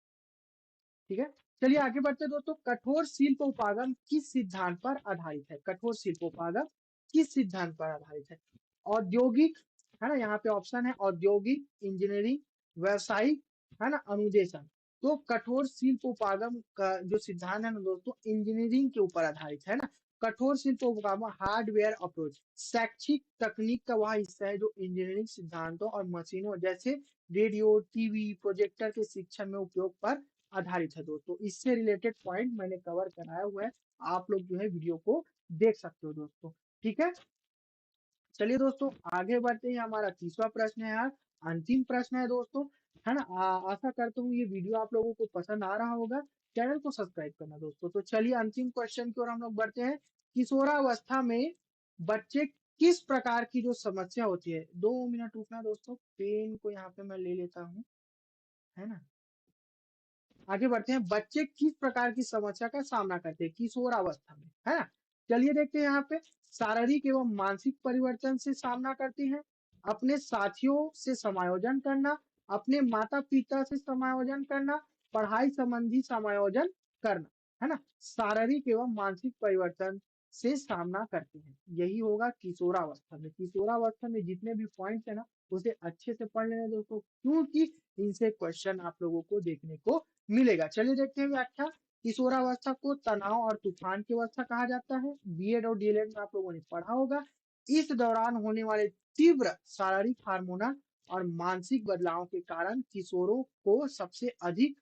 ठीक है, चलिए आगे बढ़ते हैं दोस्तों। कठोर शिल्प उपागम किस सिद्धांत पर आधारित है? कठोर शिल्प उपागम किस सिद्धांत पर आधारित है? औद्योगिक, है ना, यहाँ पे ऑप्शन है औद्योगिक, इंजीनियरिंग, व्यवसायिक, है ना, अनुदेशन। तो कठोर शिल्प उपागम का जो सिद्धांत है ना दोस्तों, इंजीनियरिंग के ऊपर आधारित है ना। कठोर शिल्प उपागम हार्डवेयर अप्रोच, शैक्षिक तकनीक का वह हिस्सा है जो इंजीनियरिंग सिद्धांतों और मशीनों जैसे रेडियो, टीवी, प्रोजेक्टर के शिक्षण में उपयोग पर आधारित है दोस्तों। इससे रिलेटेड पॉइंट मैंने कवर कराया हुआ है, आप लोग जो है वीडियो को देख सकते हो दोस्तों। ठीक है, चलिए दोस्तों आगे बढ़ते हैं, हमारा तीसरा प्रश्न है यार, अंतिम प्रश्न है दोस्तों, है ना। आशा करता हूँ ये वीडियो आप लोगों को पसंद आ रहा होगा, चैनल को सब्सक्राइब करना दोस्तों। तो चलिए अंतिम क्वेश्चन की ओर हम लोग बढ़ते हैं। किशोरावस्था में बच्चे किस प्रकार की जो समस्या होती है, 2 मिनट रुकना दोस्तों, पेन को यहाँ पे मैं ले लेता हूँ, है ना। आगे बढ़ते हैं, बच्चे किस प्रकार की समस्या का सामना करते हैं किशोरावस्था में, है ना। चलिए देखते हैं यहाँ पे, शारीरिक एवं मानसिक परिवर्तन से सामना करते हैं, अपने साथियों से समायोजन करना, अपने माता पिता से समायोजन करना, पढ़ाई संबंधी समायोजन करना, है ना। शारीरिक एवं मानसिक परिवर्तन से सामना करते हैं, यही होगा किशोरावस्था में। किशोरावस्था में जितने भी पॉइंट्स है ना उसे अच्छे से पढ़ लेना दोस्तों, क्योंकि इनसे क्वेश्चन आप लोगों को देखने को मिलेगा। चलिए देखते हैं व्याख्या। किशोरावस्था को तनाव और तूफान की अवस्था कहा जाता है, बीएड और डीएलएड में आप लोगों ने पढ़ा होगा। इस दौरान होने वाले तीव्र शारीरिक, हार्मोनल और मानसिक बदलावों के कारण किशोरों को सबसे अधिक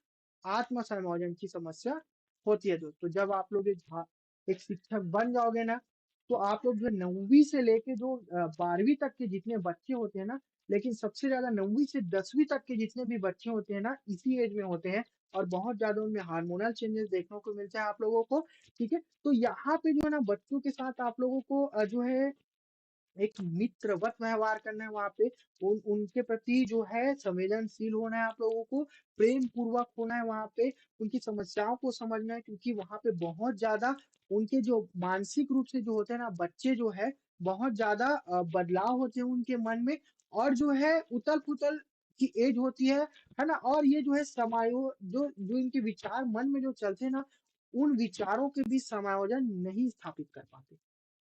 आत्म संयोजन की समस्या होती है दोस्तों। जब आप लोग एक शिक्षक बन जाओगे ना, तो आप लोग जो 9वीं से लेके जो 12वीं तक के जितने बच्चे होते हैं ना, लेकिन सबसे ज्यादा 9वीं से 10वीं तक के जितने भी बच्चे होते हैं ना, इसी एज में होते हैं और बहुत ज्यादा उनमें हार्मोनल चेंजेस देखने को मिलता है आप लोगों को। ठीक है, तो यहाँ पे जो है ना बच्चों के साथ आप लोगों को जो है एक मित्रवत व्यवहार करना है वहां पे, उनके प्रति जो है संवेदनशील होना है आप लोगों को, प्रेम पूर्वक होना है वहां पे, उनकी समस्याओं को समझना है, क्योंकि वहां पे बहुत ज्यादा उनके जो मानसिक रूप से जो होते हैं ना बच्चे जो है, बहुत ज्यादा बदलाव होते हैं उनके मन में, और जो है उतल पुतल की एज होती है ना। और ये जो है समायो जो जो इनके विचार मन में जो चलते हैं ना, उन विचारों के बीच समायोजन नहीं स्थापित कर पाते।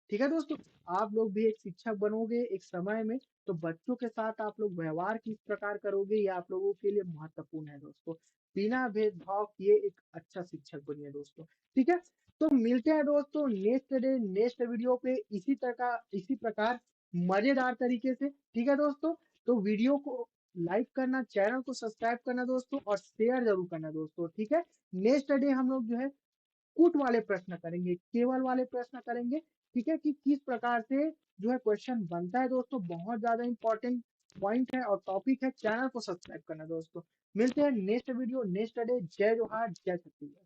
ठीक है दोस्तों, आप लोग भी एक शिक्षक बनोगे एक समय में, तो बच्चों के साथ आप लोग व्यवहार किस प्रकार करोगे ये आप लोगों के लिए महत्वपूर्ण है दोस्तों। बिना भेदभाव किए एक अच्छा शिक्षक बनिए दोस्तों। ठीक है, तो मिलते हैं दोस्तों नेक्स्ट डे नेक्स्ट वीडियो पे इसी प्रकार मजेदार तरीके से। ठीक है दोस्तों, तो वीडियो को लाइक करना, चैनल को सब्सक्राइब करना दोस्तों, और शेयर जरूर करना दोस्तों। ठीक है, नेक्स्ट डे हम लोग जो है कुट वाले प्रश्न करेंगे, केवल वाले प्रश्न करेंगे, ठीक है? कि किस प्रकार से जो है क्वेश्चन बनता है दोस्तों, बहुत ज़्यादा इम्पोर्टेंट पॉइंट है और टॉपिक है। चैनल को सब्सक्राइब करना दोस्तों। मिलते हैं नेक्स्ट वीडियो, नेक्स्ट डे। जय जोहार, जय छत्तीसगढ़।